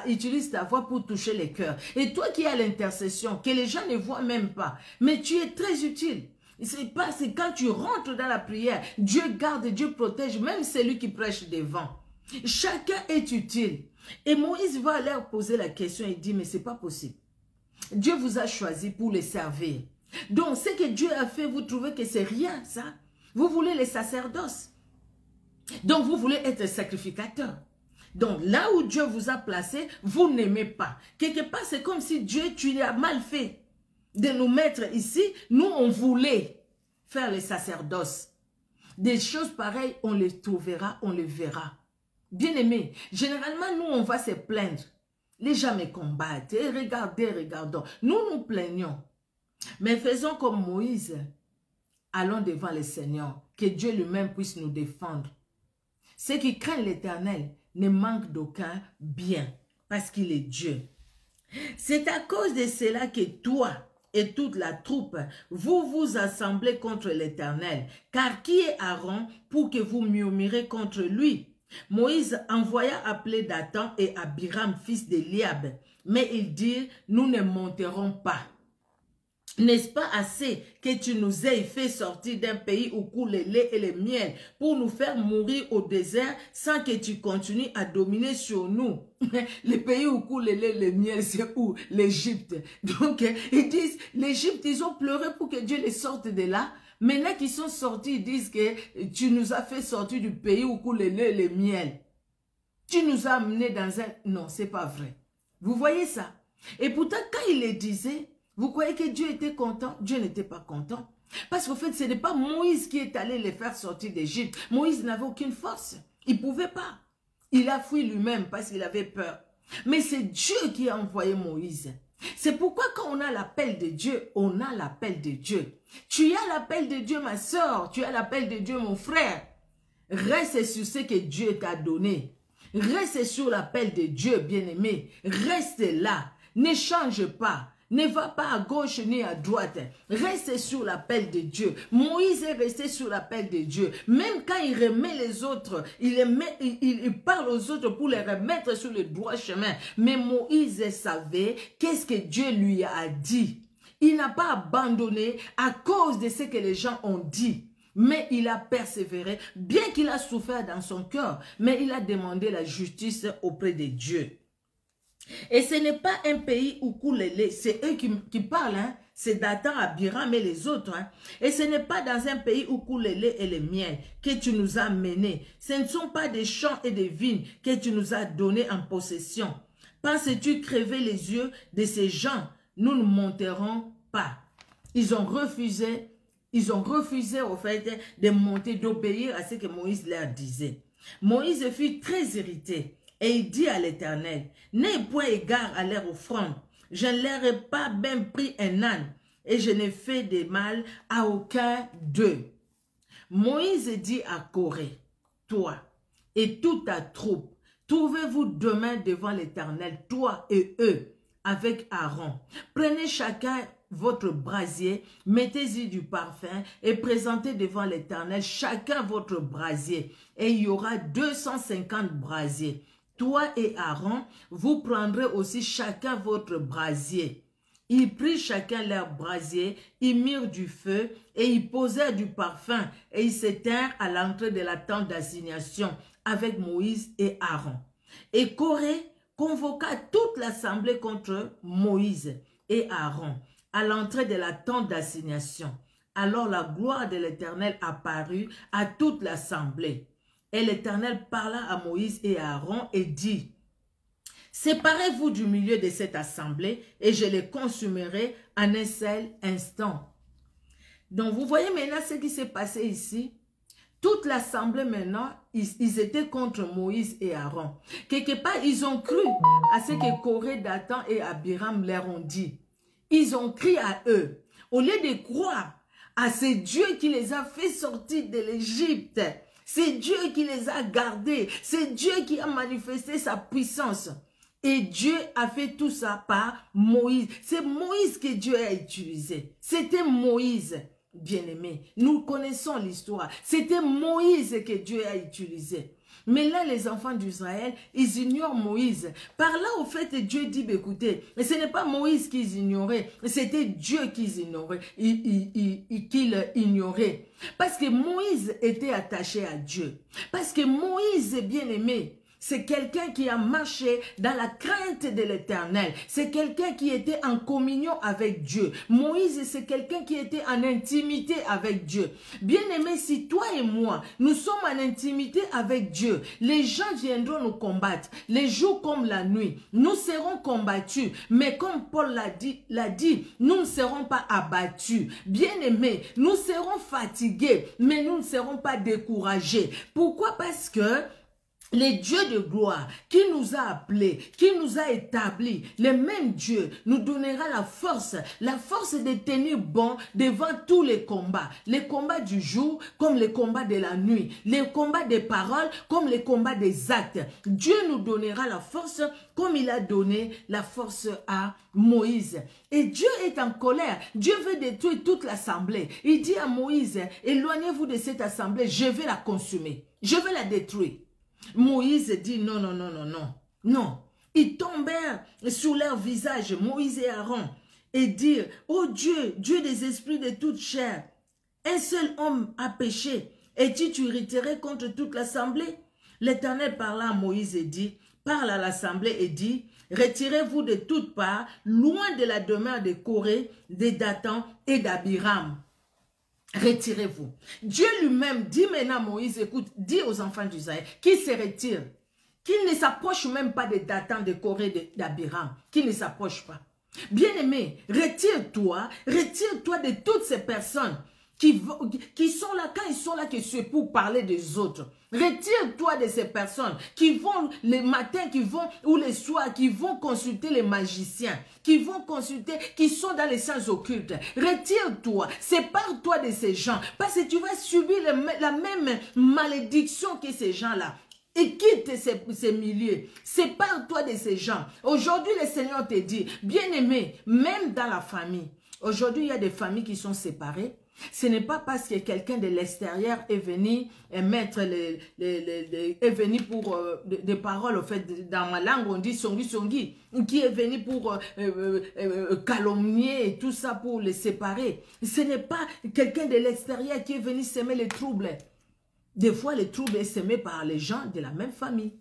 utilise ta voix pour toucher les cœurs. Et toi qui es à l'intercession, que les gens ne voient même pas, mais tu es très utile. C'est quand tu rentres dans la prière, Dieu garde, Dieu protège, même celui qui prêche devant. Chacun est utile. Et Moïse va leur poser la question et dit, mais c'est pas possible. Dieu vous a choisi pour les servir. Donc, ce que Dieu a fait, vous trouvez que c'est rien, ça? Vous voulez les sacerdoces. Donc, vous voulez être sacrificateur. Donc, là où Dieu vous a placé, vous n'aimez pas. Quelque part, c'est comme si Dieu, tu l'as mal fait de nous mettre ici. Nous, on voulait faire les sacerdoces. Des choses pareilles, on les trouvera, on les verra. Bien aimé, généralement, nous, on va se plaindre. Les gens me combattent. Et regardons. Nous nous plaignons. Mais faisons comme Moïse. Allons devant le Seigneur. Que Dieu lui-même puisse nous défendre. Ceux qui craignent l'Éternel ne manquent d'aucun bien. Parce qu'il est Dieu. C'est à cause de cela que toi et toute la troupe, vous vous assemblez contre l'Éternel. Car qui est Aaron pour que vous murmurez contre lui? Moïse envoya appeler Dathan et Abiram, fils d'Eliab. Mais ils dirent, nous ne monterons pas. N'est-ce pas assez que tu nous aies fait sortir d'un pays où coule le lait et le miel pour nous faire mourir au désert sans que tu continues à dominer sur nous? Le pays où coule le lait et le miel, c'est où? L'Égypte. Donc, ils disent, l'Égypte, ils ont pleuré pour que Dieu les sorte de là. Maintenant qu'ils sont sortis, ils disent que tu nous as fait sortir du pays où coule le lait et le miel. Tu nous as amenés dans un... Non, c'est pas vrai. Vous voyez ça? Et pourtant, quand il les disait, vous croyez que Dieu était content? Dieu n'était pas content. Parce qu'en fait, ce n'est pas Moïse qui est allé les faire sortir d'Égypte. Moïse n'avait aucune force. Il ne pouvait pas. Il a fui lui-même parce qu'il avait peur. Mais c'est Dieu qui a envoyé Moïse. C'est pourquoi quand on a l'appel de Dieu, on a l'appel de Dieu. Tu as l'appel de Dieu, ma soeur. Tu as l'appel de Dieu, mon frère. Reste sur ce que Dieu t'a donné. Reste sur l'appel de Dieu, bien-aimé. Reste là. Ne change pas. Ne va pas à gauche ni à droite. Reste sur l'appel de Dieu. Moïse est resté sur l'appel de Dieu. Même quand il remet les autres, il parle aux autres pour les remettre sur le droit chemin. Mais Moïse savait qu'est-ce que Dieu lui a dit. Il n'a pas abandonné à cause de ce que les gens ont dit. Mais il a persévéré, bien qu'il a souffert dans son cœur. Mais il a demandé la justice auprès de Dieu. Et ce n'est pas un pays où coule le lait, c'est eux qui parlent, hein? C'est Dathan, Abiram et les autres. Hein? Et ce n'est pas dans un pays où coule le lait et le miel que tu nous as menés. Ce ne sont pas des champs et des vignes que tu nous as donnés en possession. Penses-tu crever les yeux de ces gens? Nous ne monterons pas. Ils ont refusé au fait de monter, d'obéir à ce que Moïse leur disait. Moïse fut très irrité. Et il dit à l'Éternel, n'aie point égard à leur offrande. Je ne leur ai pas même pris un âne, et je n'ai fait de mal à aucun d'eux. Moïse dit à Corée, toi et toute ta troupe, trouvez-vous demain devant l'Éternel, toi et eux, avec Aaron. Prenez chacun votre brasier, mettez-y du parfum et présentez devant l'Éternel chacun votre brasier. Et il y aura 250 brasiers. Toi et Aaron, vous prendrez aussi chacun votre brasier. Ils prirent chacun leur brasier, ils mirent du feu et ils posèrent du parfum et ils s'éteignirent à l'entrée de la tente d'assignation avec Moïse et Aaron. Et Corée convoqua toute l'assemblée contre Moïse et Aaron à l'entrée de la tente d'assignation. Alors la gloire de l'Éternel apparut à toute l'assemblée. Et l'Éternel parla à Moïse et à Aaron et dit, séparez-vous du milieu de cette assemblée et je les consumerai en un seul instant. Donc vous voyez maintenant ce qui s'est passé ici. Toute l'assemblée maintenant, ils étaient contre Moïse et Aaron. Quelque part, ils ont cru à ce que Corée, Dathan et Abiram leur ont dit. Ils ont crié à eux. Au lieu de croire à ce Dieu qui les a fait sortir de l'Égypte, c'est Dieu qui les a gardés, c'est Dieu qui a manifesté sa puissance. Et Dieu a fait tout ça par Moïse. C'est Moïse que Dieu a utilisé. C'était Moïse. Bien-aimé, nous connaissons l'histoire. C'était Moïse que Dieu a utilisé. Mais là, les enfants d'Israël, ils ignorent Moïse. Par là, au fait, Dieu dit, écoutez, ce n'est pas Moïse qu'ils ignoraient, c'était Dieu qu'ils ignoraient, qu'ils ignoraient. Parce que Moïse était attaché à Dieu. Parce que Moïse, bien-aimé, c'est quelqu'un qui a marché dans la crainte de l'Éternel. C'est quelqu'un qui était en communion avec Dieu. Moïse, c'est quelqu'un qui était en intimité avec Dieu. Bien-aimé, si toi et moi, nous sommes en intimité avec Dieu, les gens viendront nous combattre. Les jours comme la nuit, nous serons combattus. Mais comme Paul l'a dit, nous ne serons pas abattus. Bien-aimé, nous serons fatigués, mais nous ne serons pas découragés. Pourquoi? Parce que les dieux de gloire qui nous a appelés, qui nous a établis, le même Dieu nous donnera la force de tenir bon devant tous les combats du jour comme les combats de la nuit, les combats des paroles comme les combats des actes. Dieu nous donnera la force comme il a donné la force à Moïse. Et Dieu est en colère. Dieu veut détruire toute l'assemblée. Il dit à Moïse, éloignez-vous de cette assemblée, je vais la consumer, je vais la détruire. Moïse dit non, non, non, non, non, non. Ils tombèrent sur leur visage, Moïse et Aaron, et dirent, ô Dieu, Dieu des esprits de toute chair, un seul homme a péché, et tu irriterais contre toute l'assemblée? L'Éternel parla à Moïse et dit, parle à l'assemblée et dit, retirez-vous de toutes parts, loin de la demeure de Corée, de Dathan et d'Abiram. Retirez-vous. Dieu lui-même dit maintenant à Moïse, écoute, dis aux enfants d'Israël qu'ils se retirent, qu'ils ne s'approchent même pas de Dathan, de Corée, d'Abiram, qu'ils ne s'approchent pas. Bien-aimé, retire-toi de toutes ces personnes qui sont là, quand ils sont là, que c'est pour parler des autres. Retire-toi de ces personnes qui vont les matins, qui vont, ou les soirs, qui vont consulter les magiciens, qui vont consulter, qui sont dans les sciences occultes. Retire-toi, sépare-toi de ces gens, parce que tu vas subir la même malédiction que ces gens-là. Et quitte ces milieux. Sépare-toi de ces gens. Aujourd'hui, le Seigneur te dit, bien-aimé, même dans la famille. Aujourd'hui, il y a des familles qui sont séparées. Ce n'est pas parce que quelqu'un de l'extérieur est venu mettre est venu pour des paroles, au fait, dans ma langue, on dit songi songi, qui est venu pour calomnier et tout ça pour les séparer. Ce n'est pas quelqu'un de l'extérieur qui est venu semer les troubles. Des fois, les troubles sont semés par les gens de la même famille.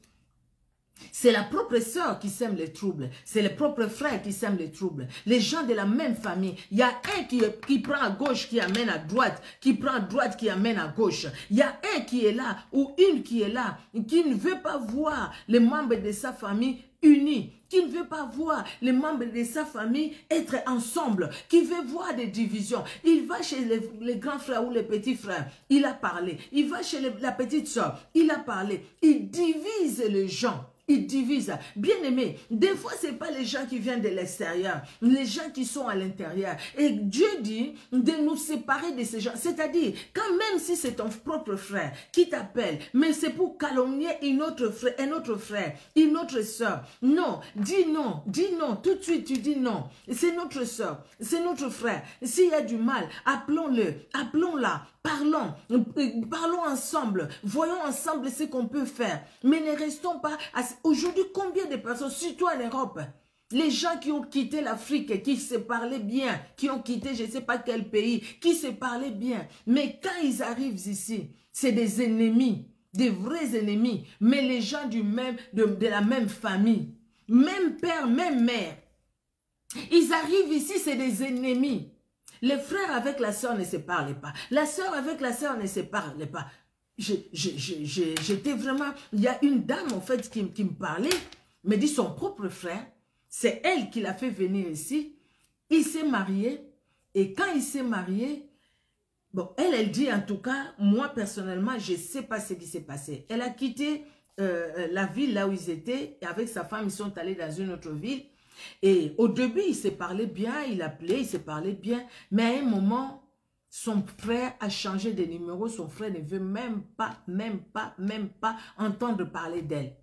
C'est la propre sœur qui sème les troubles. C'est le propre frère qui sème les troubles. Les gens de la même famille. Il y a un qui prend à gauche, qui amène à droite. Qui prend à droite, qui amène à gauche. Il y a un qui est là, ou une qui est là, qui ne veut pas voir les membres de sa famille unis, qui ne veut pas voir les membres de sa famille être ensemble, qui veut voir des divisions. Il va chez les grands frères ou les petits frères, il a parlé. Il va chez la petite soeur, il a parlé. Il divise les gens. Il divise. Bien-aimé, des fois, ce n'est pas les gens qui viennent de l'extérieur, les gens qui sont à l'intérieur. Et Dieu dit de nous séparer de ces gens. C'est-à-dire, quand même si c'est ton propre frère qui t'appelle, mais c'est pour calomnier un autre frère, une autre soeur. Non, dis non, tout de suite tu dis non. C'est notre soeur, c'est notre frère. S'il y a du mal, appelons-le, appelons-la. Parlons ensemble, voyons ensemble ce qu'on peut faire. Mais ne restons pas... Aujourd'hui, combien de personnes, surtout en Europe, les gens qui ont quitté l'Afrique, qui se parlaient bien, qui ont quitté je ne sais pas quel pays, qui se parlaient bien. Mais quand ils arrivent ici, c'est des ennemis, des vrais ennemis. Mais les gens de la même famille, même père, même mère, ils arrivent ici, c'est des ennemis. Les frères avec la sœur ne se parlaient pas. La sœur avec la sœur ne se parlait pas. j'étais vraiment... Il y a une dame, en fait, qui me parlait, me dit son propre frère, c'est elle qui l'a fait venir ici. Il s'est marié, et quand il s'est marié, bon, elle dit en tout cas, moi personnellement, je ne sais pas ce qui s'est passé. Elle a quitté la ville là où ils étaient, et avec sa femme, ils sont allés dans une autre ville. Et au début, ils se parlaient bien, il appelait, ils se parlaient bien, mais à un moment... Son frère a changé de numéro, son frère ne veut même pas entendre parler d'elle.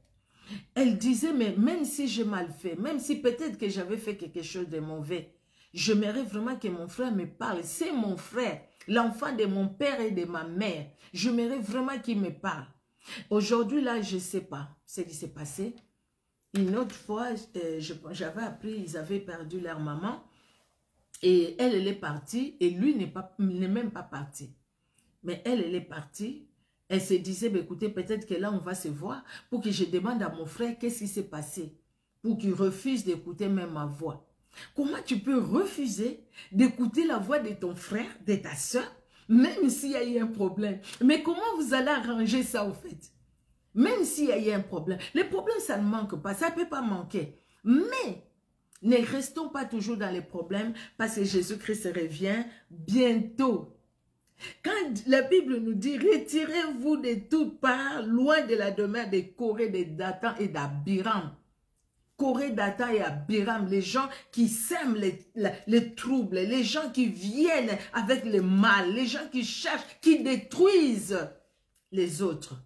Elle disait, mais même si j'ai mal fait, même si peut-être que j'avais fait quelque chose de mauvais, j'aimerais vraiment que mon frère me parle. C'est mon frère, l'enfant de mon père et de ma mère. J'aimerais vraiment qu'il me parle. Aujourd'hui, là, je ne sais pas ce qui s'est passé. Une autre fois, j'avais appris, ils avaient perdu leur maman. Et elle est partie et lui n'est même pas parti. Mais elle est partie. Elle se disait, bah, écoutez, peut-être que là, on va se voir pour que je demande à mon frère qu'est-ce qui s'est passé. Pour qu'il refuse d'écouter même ma voix. Comment tu peux refuser d'écouter la voix de ton frère, de ta soeur, même s'il y a eu un problème? Mais comment vous allez arranger ça au fait? Même s'il y a eu un problème. Les problèmes, ça ne manque pas. Ça ne peut pas manquer. Mais... ne restons pas toujours dans les problèmes parce que Jésus-Christ revient bientôt. Quand la Bible nous dit, retirez-vous de toutes parts, loin de la demeure de Corée, de Dathan et d'Abiram. Corée, Dathan et Abiram, les gens qui sèment les troubles, les gens qui viennent avec le mal, les gens qui cherchent, qui détruisent les autres.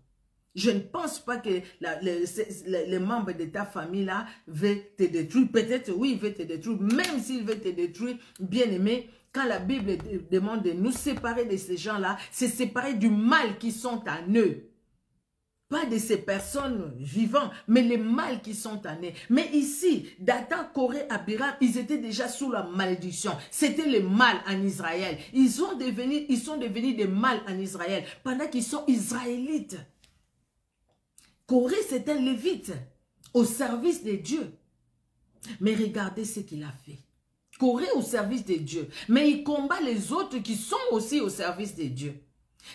Je ne pense pas que les membres de ta famille là veulent te détruire. Peut-être oui, il veut te détruire. Même s'il veut te détruire, bien aimé, quand la Bible demande de nous séparer de ces gens-là, c'est séparer du mal qui sont en eux. Pas de ces personnes vivantes, mais les mal qui sont en eux. Mais ici, Dathan, Corée, Abiram, ils étaient déjà sous la malédiction. C'était le mal en Israël. Ils sont devenus des mal en Israël pendant qu'ils sont israélites. Corée, c'est un lévite au service de Dieu. Mais regardez ce qu'il a fait. Corée au service de Dieu. Mais il combat les autres qui sont aussi au service de Dieu.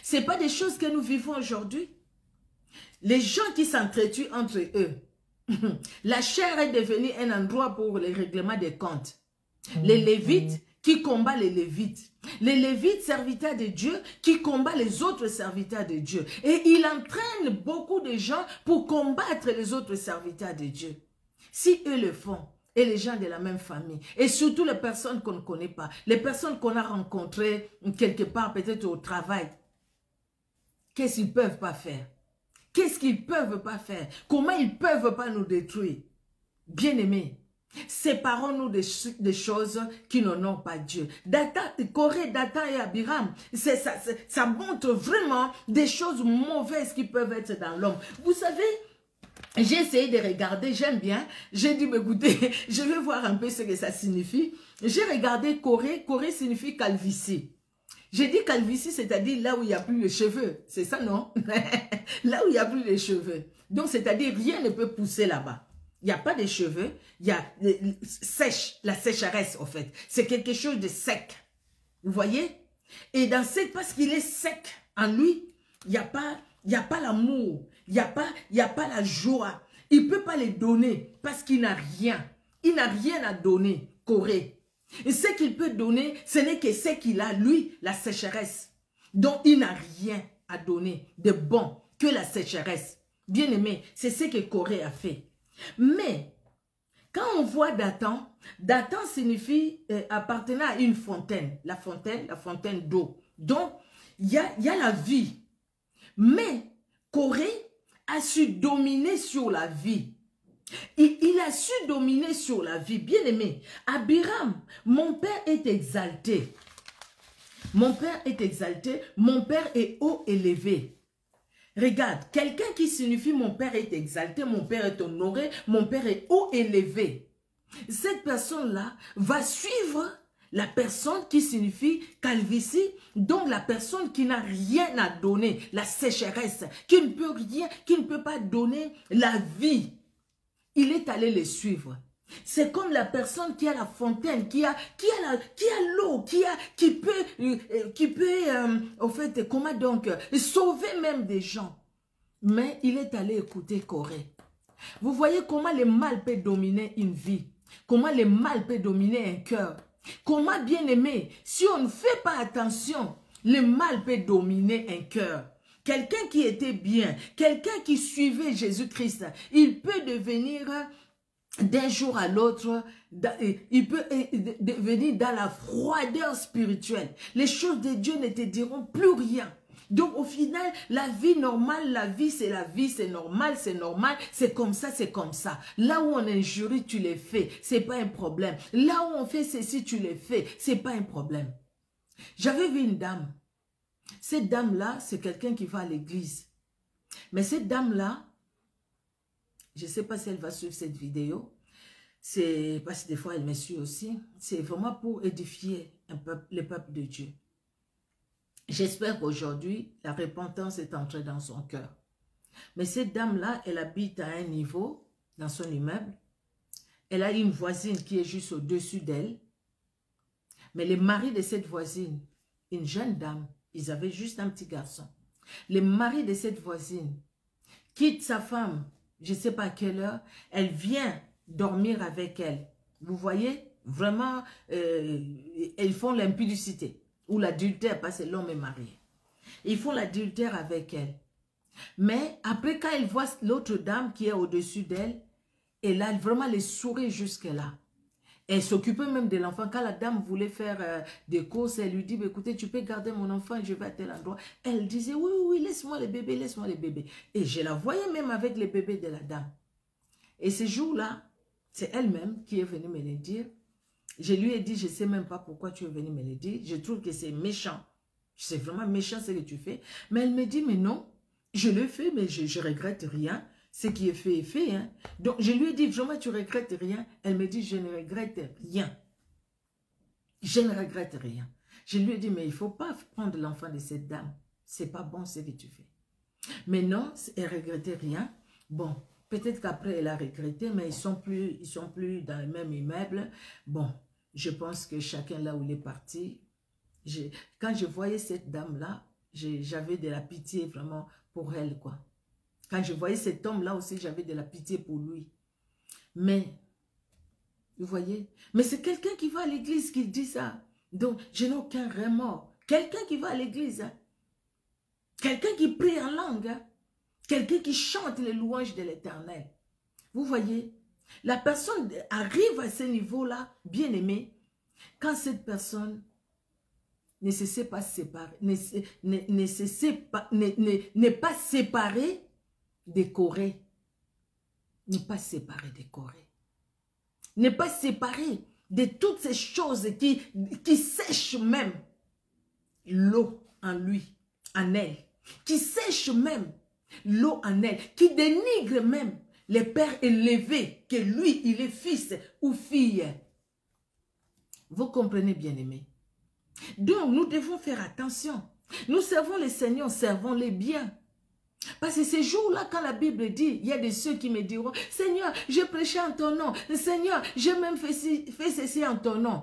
Ce n'est pas des choses que nous vivons aujourd'hui. Les gens qui s'entretuent entre eux. La chair est devenue un endroit pour les règlements des comptes. Les lévites qui combattent les lévites. Les lévites, serviteurs de Dieu, qui combattent les autres serviteurs de Dieu. Et il entraîne beaucoup de gens pour combattre les autres serviteurs de Dieu. Si eux le font, et les gens de la même famille, et surtout les personnes qu'on ne connaît pas, les personnes qu'on a rencontrées quelque part, peut-être au travail, qu'est-ce qu'ils ne peuvent pas faire? Qu'est-ce qu'ils ne peuvent pas faire? Comment ils ne peuvent pas nous détruire? Bien-aimés, séparons-nous des choses qui n'honorent pas Dieu. Corée, Dathan et Abiram, ça montre vraiment des choses mauvaises qui peuvent être dans l'homme. Vous savez, j'ai essayé de regarder, j'aime bien. J'ai dit, écoutez, je vais voir un peu ce que ça signifie. J'ai regardé Corée. Corée signifie calvitie. J'ai dit calvitie, c'est-à-dire là où il n'y a plus de cheveux. C'est ça, non? Là où il n'y a plus de cheveux. Donc, c'est-à-dire rien ne peut pousser là-bas. Il n'y a pas de cheveux. Il y a la sécheresse, en fait. C'est quelque chose de sec. Vous voyez? Et dans parce qu'il est sec en lui, il n'y a pas l'amour. Il n'y a pas la joie. Il ne peut pas les donner parce qu'il n'a rien. Il n'a rien à donner, Corée. Et ce qu'il peut donner, ce n'est que ce qu'il a, lui, la sécheresse. Donc, il n'a rien à donner de bon que la sécheresse. Bien aimé, c'est ce que Corée a fait. Mais, quand on voit Dathan, Dathan signifie appartenant à une fontaine. La fontaine d'eau. Donc, il y a la vie. Mais, Corée a su dominer sur la vie. Il a su dominer sur la vie. Bien aimé, Abiram, mon père est exalté. Mon père est exalté. Mon père est haut élevé. Regarde, quelqu'un qui signifie mon père est exalté, mon père est honoré, mon père est haut élevé. Cette personne-là va suivre la personne qui signifie calvitie, donc la personne qui n'a rien à donner, la sécheresse, qui ne peut rien, qui ne peut pas donner la vie. Il est allé les suivre. C'est comme la personne qui a la fontaine, qui a l'eau, qui peut, au fait, comment donc, sauver même des gens. Mais il est allé écouter Corée. Vous voyez comment le mal peut dominer une vie. Comment le mal peut dominer un cœur. Comment, bien aimé, si on ne fait pas attention, le mal peut dominer un cœur. Quelqu'un qui était bien, quelqu'un qui suivait Jésus-Christ, il peut devenir d'un jour à l'autre, il peut devenir dans la froideur spirituelle. Les choses de Dieu ne te diront plus rien. Donc au final, la vie normale, la vie, c'est normal, c'est comme ça, c'est comme ça. Là où on injurie, tu les fais, c'est pas un problème. Là où on fait ceci, tu les fais, c'est pas un problème. J'avais vu une dame. Cette dame-là, c'est quelqu'un qui va à l'église. Mais cette dame-là, je ne sais pas si elle va suivre cette vidéo. C'est parce que des fois, elle me suit aussi. C'est vraiment pour édifier le peuple de Dieu. J'espère qu'aujourd'hui, la repentance est entrée dans son cœur. Mais cette dame-là, elle habite à un niveau dans son immeuble. Elle a une voisine qui est juste au-dessus d'elle. Mais le mari de cette voisine, une jeune dame, ils avaient juste un petit garçon. Le mari de cette voisine quitte sa femme, je ne sais pas à quelle heure, elle vient dormir avec elle. Vous voyez, vraiment, ils font l'impudicité ou l'adultère parce que l'homme est marié. Ils font l'adultère avec elle. Mais après, quand elle voit l'autre dame qui est au-dessus d'elle, elle a vraiment les souris jusque-là. Elle s'occupait même de l'enfant. Quand la dame voulait faire des courses, elle lui dit, écoutez, tu peux garder mon enfant, je vais à tel endroit. Elle disait, oui, oui, laisse-moi le bébé, laisse-moi le bébé. Et je la voyais même avec le bébé de la dame. Et ce jour-là, c'est elle-même qui est venue me le dire. Je lui ai dit, je ne sais même pas pourquoi tu es venue me le dire. Je trouve que c'est méchant. C'est vraiment méchant ce que tu fais. Mais elle me dit, mais non, je le fais, mais je ne regrette rien. Ce qui est fait, hein. Donc, je lui ai dit, vraiment, tu ne regrettes rien? Elle me dit, je ne regrette rien. Je ne regrette rien. Je lui ai dit, mais il ne faut pas prendre l'enfant de cette dame. Ce n'est pas bon ce que tu fais. Mais non, elle ne regrettait rien. Bon, peut-être qu'après, elle a regretté, mais ils sont plus dans le même immeuble. Bon, je pense que chacun là où il est parti. Quand je voyais cette dame-là, j'avais de la pitié vraiment pour elle, quoi. Quand je voyais cet homme-là aussi, j'avais de la pitié pour lui. Mais, vous voyez, mais c'est quelqu'un qui va à l'église qui dit ça. Donc, je n'ai aucun remords. Quelqu'un qui va à l'église, hein. Quelqu'un qui prie en langue, hein. Quelqu'un qui chante les louanges de l'Éternel. Vous voyez, la personne arrive à ce niveau-là, bien aimé, quand cette personne ne se sait pas séparer, n'est pas séparée des Corées. N'est pas séparée des Corées. N'est pas séparée de toutes ces choses qui sèchent même l'eau en lui, en elle. Qui sèchent même l'eau en elle. Qui dénigrent même les pères élevés que lui, il est fils ou fille. Vous comprenez, bien-aimés? Donc, nous devons faire attention. Nous servons le Seigneur, servons-les bien. Parce que ces jours-là, quand la Bible dit, il y a de ceux qui me diront, Seigneur, j'ai prêché en ton nom. Seigneur, j'ai même fait ceci en ton nom.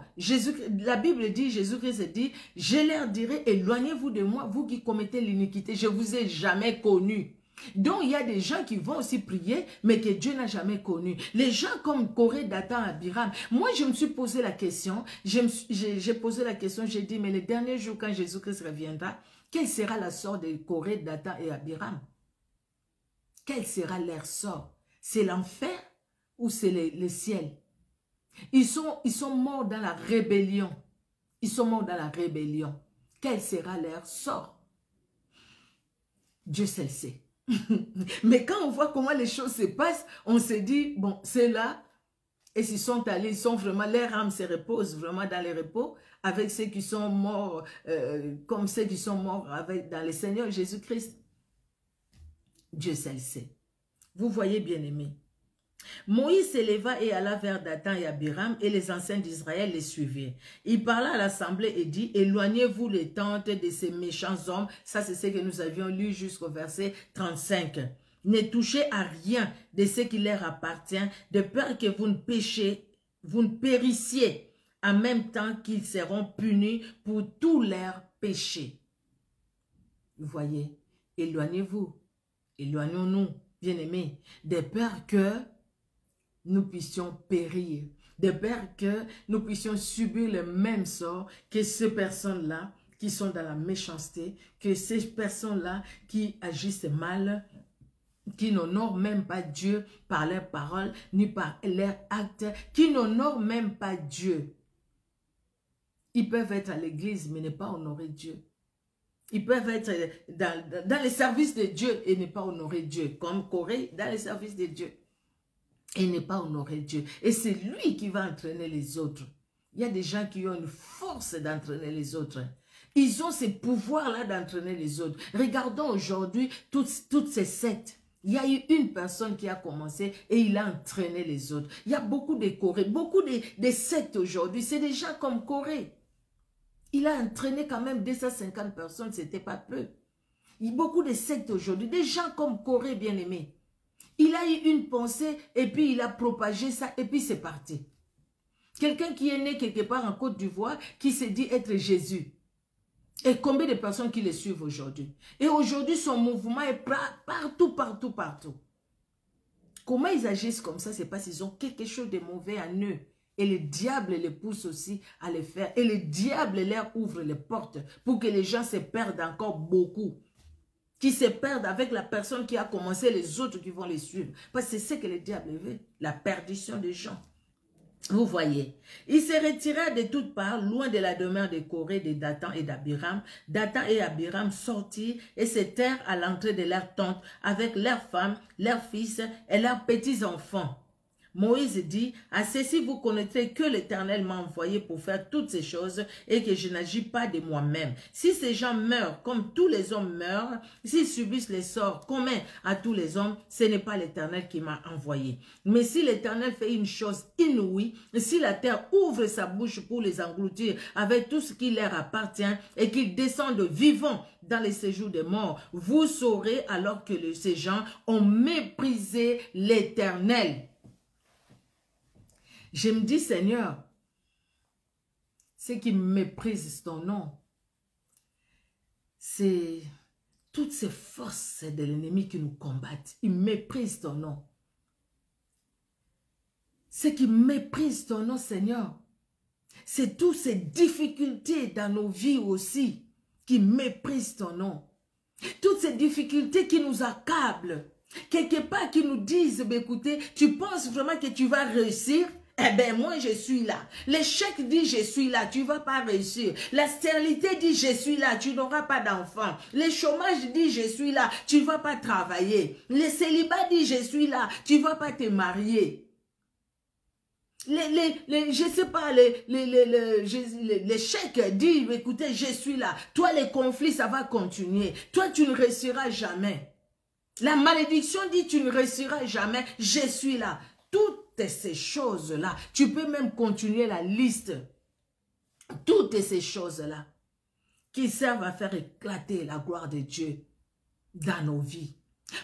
La Bible dit, Jésus-Christ dit, je leur dirai, éloignez-vous de moi, vous qui commettez l'iniquité, je ne vous ai jamais connu. Donc, il y a des gens qui vont aussi prier, mais que Dieu n'a jamais connu. Les gens comme Corée, Dathan, Abiram. Moi, je me suis posé la question, j'ai posé la question, j'ai dit, mais les derniers jours, quand Jésus-Christ reviendra, quelle sera la sorte de Corée, Dathan et Abiram? Quel sera leur sort? C'est l'enfer ou c'est le ciel? Ils sont morts dans la rébellion. Ils sont morts dans la rébellion. Quel sera leur sort? Dieu seul sait. Mais quand on voit comment les choses se passent, on se dit, bon, c'est là, et s'ils sont allés, ils sont vraiment, leur âme se repose vraiment dans les repos, avec ceux qui sont morts, comme ceux qui sont morts dans le Seigneur Jésus-Christ. Dieu seul sait. Vous voyez, bien-aimés. Moïse s'éleva et alla vers Dathan et Abiram, et les anciens d'Israël les suivirent. Il parla à l'assemblée et dit, éloignez-vous les tentes de ces méchants hommes. Ça, c'est ce que nous avions lu jusqu'au verset 35. Ne touchez à rien de ce qui leur appartient, de peur que vous ne périssiez en même temps qu'ils seront punis pour tous leurs péchés. Vous voyez, éloignez-vous, éloignons-nous, bien-aimés, de peur que nous puissions périr, de peur que nous puissions subir le même sort que ces personnes-là qui sont dans la méchanceté, que ces personnes-là qui agissent mal, qui n'honorent même pas Dieu par leurs paroles, ni par leurs actes, qui n'honorent même pas Dieu. Ils peuvent être à l'église, mais ne pas honorer Dieu. Ils peuvent être dans les services de Dieu et ne pas honorer Dieu, comme Corée dans les services de Dieu. Et ne pas honorer Dieu. Et c'est lui qui va entraîner les autres. Il y a des gens qui ont une force d'entraîner les autres. Ils ont ce pouvoir-là d'entraîner les autres. Regardons aujourd'hui toutes ces sectes. Il y a eu une personne qui a commencé et il a entraîné les autres. Il y a beaucoup de Corée, beaucoup de sectes aujourd'hui. C'est des gens comme Corée. Il a entraîné quand même 250 personnes, c'était pas peu. Il y a beaucoup de sectes aujourd'hui, des gens comme Corée bien-aimés. Il a eu une pensée et puis il a propagé ça et puis c'est parti. Quelqu'un qui est né quelque part en Côte d'Ivoire qui s'est dit être Jésus. Et combien de personnes qui le suivent aujourd'hui? Et aujourd'hui, son mouvement est partout. Comment ils agissent comme ça? C'est parce qu'ils ont quelque chose de mauvais en eux. Et le diable les pousse aussi à le faire. Et le diable leur ouvre les portes pour que les gens se perdent encore beaucoup. Qui se perdent avec la personne qui a commencé, les autres qui vont les suivre. Parce que c'est ce que le diable veut. La perdition des gens. Vous voyez, ils se retirèrent de toutes parts, loin de la demeure de Corée, de Dathan et d'Abiram. Dathan et Abiram sortirent et se tinrent à l'entrée de leur tente avec leurs femmes, leurs fils et leurs petits-enfants. Moïse dit, à ceci vous connaîtrez que l'Éternel m'a envoyé pour faire toutes ces choses et que je n'agis pas de moi-même. Si ces gens meurent comme tous les hommes meurent, s'ils subissent les sorts communs à tous les hommes, ce n'est pas l'Éternel qui m'a envoyé. Mais si l'Éternel fait une chose inouïe, si la terre ouvre sa bouche pour les engloutir avec tout ce qui leur appartient et qu'ils descendent vivants dans les séjours des morts, vous saurez alors que ces gens ont méprisé l'Éternel. Je me dis, Seigneur, ceux qui méprisent ton nom, c'est toutes ces forces de l'ennemi qui nous combattent. Ils méprisent ton nom. Ceux qui méprisent ton nom, Seigneur, c'est toutes ces difficultés dans nos vies aussi qui méprisent ton nom. Toutes ces difficultés qui nous accablent. Quelque part qui nous disent, écoutez, tu penses vraiment que tu vas réussir? Eh bien, moi, je suis là. L'échec dit, je suis là, tu ne vas pas réussir. La stérilité dit, je suis là, tu n'auras pas d'enfant. Le chômage dit, je suis là, tu ne vas pas travailler. Le célibat dit, je suis là, tu ne vas pas te marier. Je sais pas, l'échec dit, écoutez, je suis là. Toi, les conflits, ça va continuer. Toi, tu ne réussiras jamais. La malédiction dit, tu ne réussiras jamais. Je suis là. Toutes ces choses-là, tu peux même continuer la liste. Toutes ces choses-là qui servent à faire éclater la gloire de Dieu dans nos vies.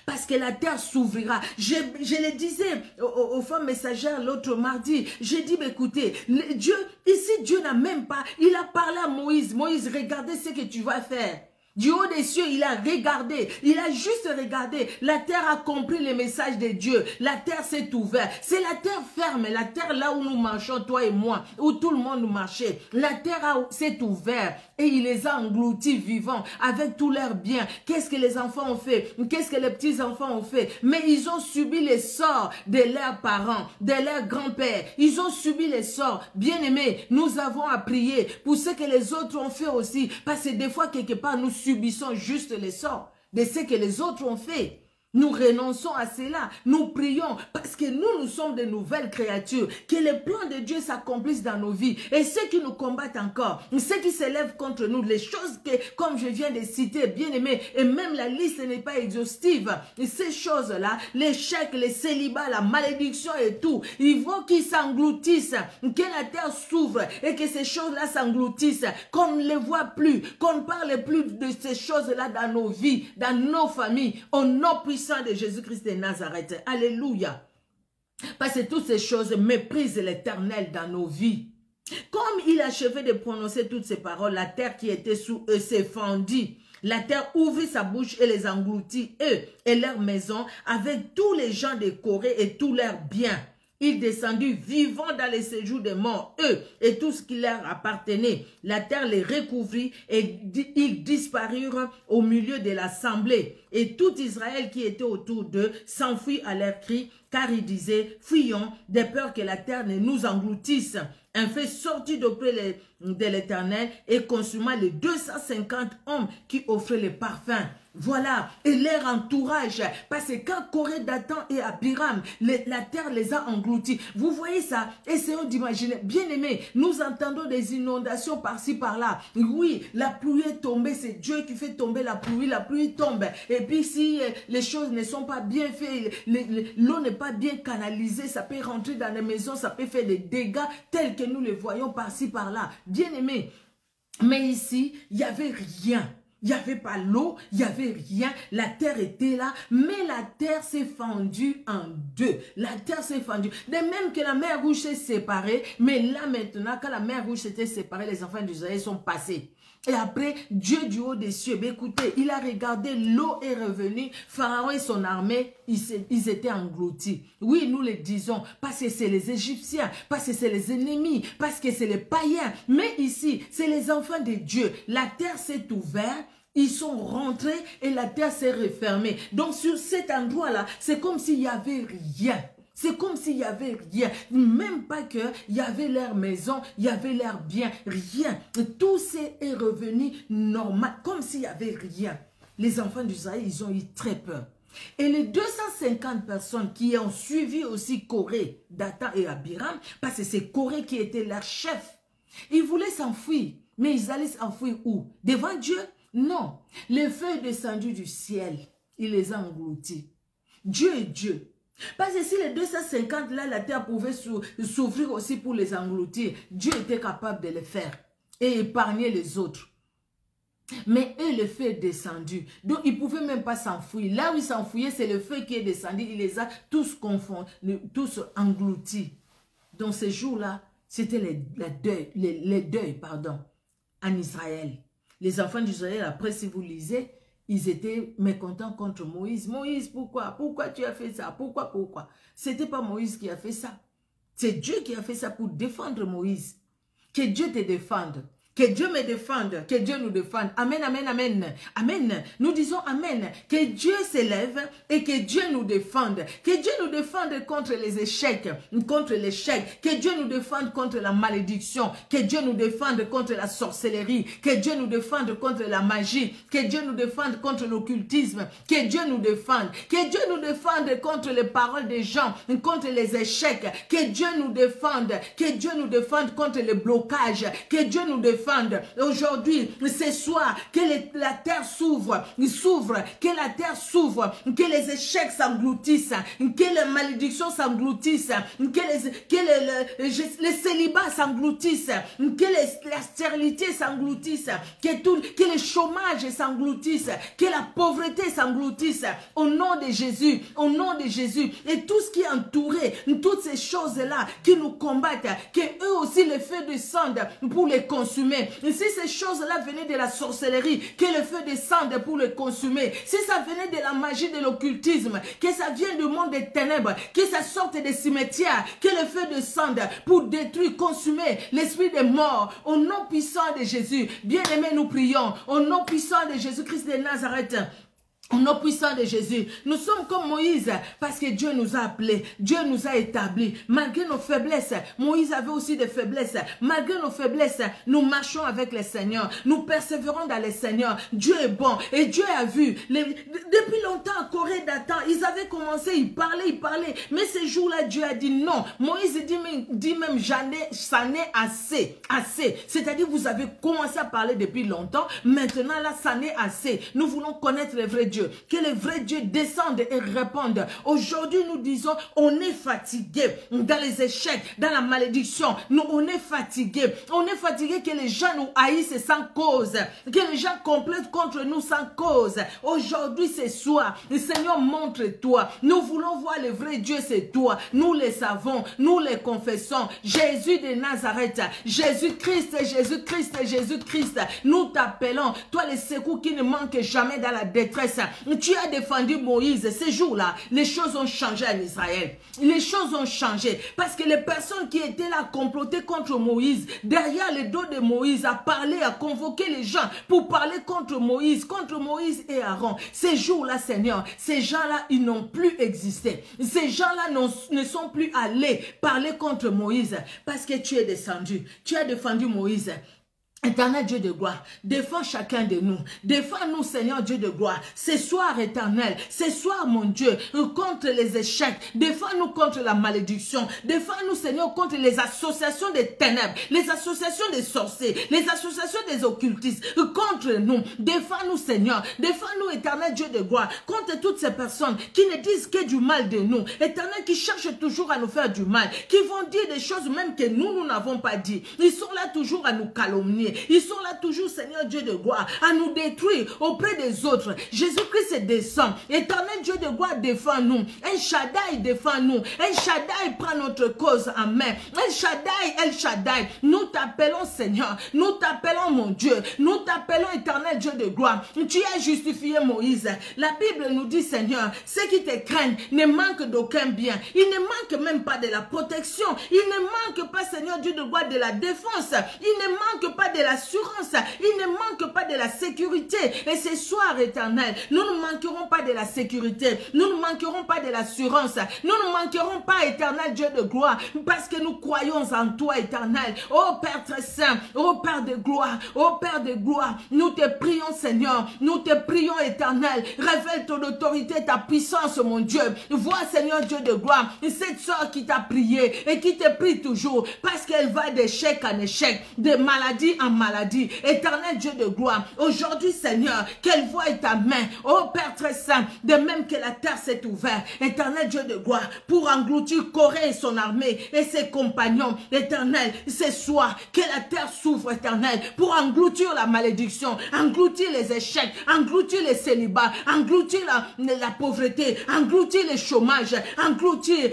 Parce que la terre s'ouvrira. Je le disais aux femmes messagères l'autre mardi. J'ai dit, écoutez, Dieu, ici Dieu n'a même pas, il a parlé à Moïse. Moïse, regardez ce que tu vas faire. Du haut des cieux, il a regardé. Il a juste regardé. La terre a compris le message de Dieu. La terre s'est ouverte. C'est la terre ferme. La terre là où nous marchons, toi et moi, où tout le monde nous marchait. La terre s'est ouverte et il les a engloutis vivants avec tous leurs biens. Qu'est-ce que les enfants ont fait? Qu'est-ce que les petits-enfants ont fait? Mais ils ont subi les sorts de leurs parents, de leurs grands-pères. Ils ont subi les sorts. Bien-aimés, nous avons à prier pour ce que les autres ont fait aussi. Parce que des fois, quelque part, nous subissons juste les sorts de ce que les autres ont fait. Nous renonçons à cela. Nous prions parce que nous sommes de nouvelles créatures. Que les plans de Dieu s'accomplissent dans nos vies. Et ceux qui nous combattent encore, ceux qui s'élèvent contre nous, les choses que, comme je viens de citer, bien aimés, et même la liste n'est pas exhaustive. Et ces choses-là, l'échec, les célibats, la malédiction et tout, il faut qu'ils s'engloutissent, que la terre s'ouvre et que ces choses-là s'engloutissent, qu'on ne les voit plus, qu'on ne parle plus de ces choses-là dans nos vies, dans nos familles, au nom puissant puissant de Jésus-Christ de Nazareth. Alléluia. Parce que toutes ces choses méprisent l'Éternel dans nos vies. Comme il achevait de prononcer toutes ces paroles, la terre qui était sous eux s'est fendue. La terre ouvrit sa bouche et les engloutit, eux et leurs maisons, avec tous les gens de Corée et tous leurs biens. Ils descendirent vivants dans les séjours des morts, eux et tout ce qui leur appartenait. La terre les recouvrit et ils disparurent au milieu de l'assemblée. Et tout Israël qui était autour d'eux s'enfuit à leurs cris, car ils disaient, fuyons de peur que la terre ne nous engloutisse. Un feu sortit d'auprès de l'Éternel et consuma les 250 hommes qui offraient les parfums. Voilà, et leur entourage, parce que quand Corée, Dathan et Abiram, la terre les a engloutis. Vous voyez ça? Essayons d'imaginer. Bien aimé, nous entendons des inondations par-ci, par-là. Oui, la pluie est tombée, c'est Dieu qui fait tomber la pluie tombe. Et puis si les choses ne sont pas bien faites, l'eau n'est pas bien canalisée, ça peut rentrer dans les maisons, ça peut faire des dégâts tels que nous les voyons par-ci, par-là. Bien aimé, mais ici, il n'y avait rien. Il n'y avait pas l'eau, il n'y avait rien, la terre était là, mais la terre s'est fendue en deux. La terre s'est fendue. De même que la mer Rouge s'est séparée, mais là maintenant, quand la mer Rouge s'était séparée, les enfants d'Israël sont passés. Et après, Dieu du haut des cieux, écoutez, il a regardé, l'eau est revenue, Pharaon et son armée, ils étaient engloutis. Oui, nous le disons, parce que c'est les Égyptiens, parce que c'est les ennemis, parce que c'est les païens. Mais ici, c'est les enfants de Dieu. La terre s'est ouverte. Ils sont rentrés et la terre s'est refermée. Donc sur cet endroit-là, c'est comme s'il n'y avait rien. C'est comme s'il n'y avait rien. Même pas qu'il y avait leur maison, il y avait leur bien. Rien. Tout est revenu normal, comme s'il n'y avait rien. Les enfants d'Israël, ils ont eu très peur. Et les 250 personnes qui ont suivi aussi Corée, Dathan et Abiram, parce que c'est Corée qui était leur chef, ils voulaient s'enfuir. Mais ils allaient s'enfuir où? Devant Dieu? Non, le feu est descendu du ciel, il les a engloutis. Dieu est Dieu. Parce que si les 250 là, la terre pouvait s'ouvrir aussi pour les engloutir, Dieu était capable de le faire et épargner les autres. Mais eux, le feu est descendu. Donc, ils ne pouvaient même pas s'enfuir. Là où ils s'enfuyaient, c'est le feu qui est descendu. Il les a tous confondus, tous engloutis. Donc, ces jours-là, c'était les deuils, en Israël. Les enfants d'Israël, après, si vous lisez, ils étaient mécontents contre Moïse. Moïse, pourquoi? Pourquoi tu as fait ça? Pourquoi? Ce n'était pas Moïse qui a fait ça. C'est Dieu qui a fait ça pour défendre Moïse. Que Dieu te défende. Que Dieu me défende, que Dieu nous défende. Amen, amen, amen. Amen. Nous disons amen. Que Dieu s'élève et que Dieu nous défende. Que Dieu nous défende contre les échecs, contre l'échec. Que Dieu nous défende contre la malédiction. Que Dieu nous défende contre la sorcellerie. Que Dieu nous défende contre la magie. Que Dieu nous défende contre l'occultisme. Que Dieu nous défende. Que Dieu nous défende contre les paroles des gens, contre les échecs. Que Dieu nous défende. Que Dieu nous défende contre les blocages. Que Dieu nous défende. Aujourd'hui, ce soir, que la terre s'ouvre, que la terre s'ouvre, que les échecs s'engloutissent, que les malédictions s'engloutissent, que les célibats s'engloutissent, que la stérilité s'engloutisse, que le chômage s'engloutisse, que la pauvreté s'engloutisse, au nom de Jésus, au nom de Jésus, et tout ce qui est entouré, toutes ces choses-là qui nous combattent, que eux aussi le feu descende pour les consumer. Si ces choses-là venaient de la sorcellerie, que le feu descende pour les consumer. Si ça venait de la magie de l'occultisme, que ça vienne du monde des ténèbres, que ça sorte des cimetières, que le feu descende pour détruire, consumer l'esprit des morts. Au nom puissant de Jésus, bien-aimés, nous prions. Au nom puissant de Jésus-Christ de Nazareth. Au nom puissant de Jésus, nous sommes comme Moïse parce que Dieu nous a appelés, Dieu nous a établis. Malgré nos faiblesses, Moïse avait aussi des faiblesses. Malgré nos faiblesses, nous marchons avec le Seigneur. Nous persévérons dans le Seigneur. Dieu est bon et Dieu a vu. Depuis longtemps, à Corée, Dathan, ils avaient commencé, ils parlaient. Mais ce jour-là, Dieu a dit non. Moïse dit même, ça n'est assez. C'est-à-dire, vous avez commencé à parler depuis longtemps. Maintenant, là, ça n'est assez. Nous voulons connaître le vrai Dieu. Dieu. Que le vrai Dieu descende et réponde. Aujourd'hui, nous disons, on est fatigué dans les échecs, dans la malédiction. Nous, on est fatigué. On est fatigué que les gens nous haïssent sans cause. Que les gens complètent contre nous sans cause. Aujourd'hui, ce soir, le Seigneur, montre-toi. Nous voulons voir le vrai Dieu, c'est toi. Nous le savons, nous le confessons. Jésus de Nazareth, Jésus-Christ, Jésus-Christ, Jésus-Christ. Nous t'appelons, toi le secours qui ne manque jamais dans la détresse. Tu as défendu Moïse. Ces jours-là, les choses ont changé en Israël. Les choses ont changé parce que les personnes qui étaient là complotées contre Moïse, derrière le dos de Moïse, a parlé, a convoqué les gens pour parler contre Moïse et Aaron. Ces jours-là, Seigneur, ces gens-là, ils n'ont plus existé. Ces gens-là ne sont plus allés parler contre Moïse parce que tu es descendu. Tu as défendu Moïse. Éternel Dieu de gloire, défends chacun de nous. Défends-nous, Seigneur Dieu de gloire. Ce soir, éternel, ce soir, mon Dieu, contre les échecs. Défends-nous contre la malédiction. Défends-nous, Seigneur, contre les associations des ténèbres, les associations des sorciers, les associations des occultistes. Contre nous. Défends-nous, Seigneur. Défends-nous, éternel Dieu de gloire, contre toutes ces personnes qui ne disent que du mal de nous. Éternel, qui cherchent toujours à nous faire du mal, qui vont dire des choses même que nous n'avons pas dit. Ils sont là toujours à nous calomnier. Ils sont là toujours, Seigneur Dieu de gloire, à nous détruire auprès des autres. Jésus-Christ descend. Éternel Dieu de gloire, défend-nous. El Shaddai, défend-nous. El Shaddai, prend notre cause en main. El Shaddai, nous t'appelons, Seigneur. Nous t'appelons, mon Dieu. Nous t'appelons, éternel Dieu de gloire. Tu as justifié Moïse. La Bible nous dit, Seigneur, ceux qui te craignent ne manquent d'aucun bien. Ils ne manquent même pas de la protection. Ils ne manquent pas, Seigneur Dieu de gloire, de la défense. Ils ne manquent pas de l'assurance, il ne manque pas de la sécurité. Et ce soir, éternel, nous ne manquerons pas de la sécurité, nous ne manquerons pas de l'assurance, nous ne manquerons pas, éternel Dieu de gloire, parce que nous croyons en toi, éternel. Oh Père très saint, oh Père de gloire, oh Père de gloire, nous te prions, Seigneur, nous te prions, éternel, révèle ton autorité, ta puissance, mon Dieu. Vois, Seigneur Dieu de gloire, cette soeur qui t'a prié et qui te prie toujours, parce qu'elle va d'échec en échec, de maladie en maladie. Éternel Dieu de gloire, aujourd'hui, Seigneur, qu'elle voie ta main, oh Père très saint, de même que la terre s'est ouverte, éternel Dieu de gloire, pour engloutir Corée et son armée et ses compagnons. Éternel, ce soir, que la terre s'ouvre, éternel, pour engloutir la malédiction, engloutir les échecs, engloutir les célibats, engloutir la pauvreté, engloutir le chômage, engloutir,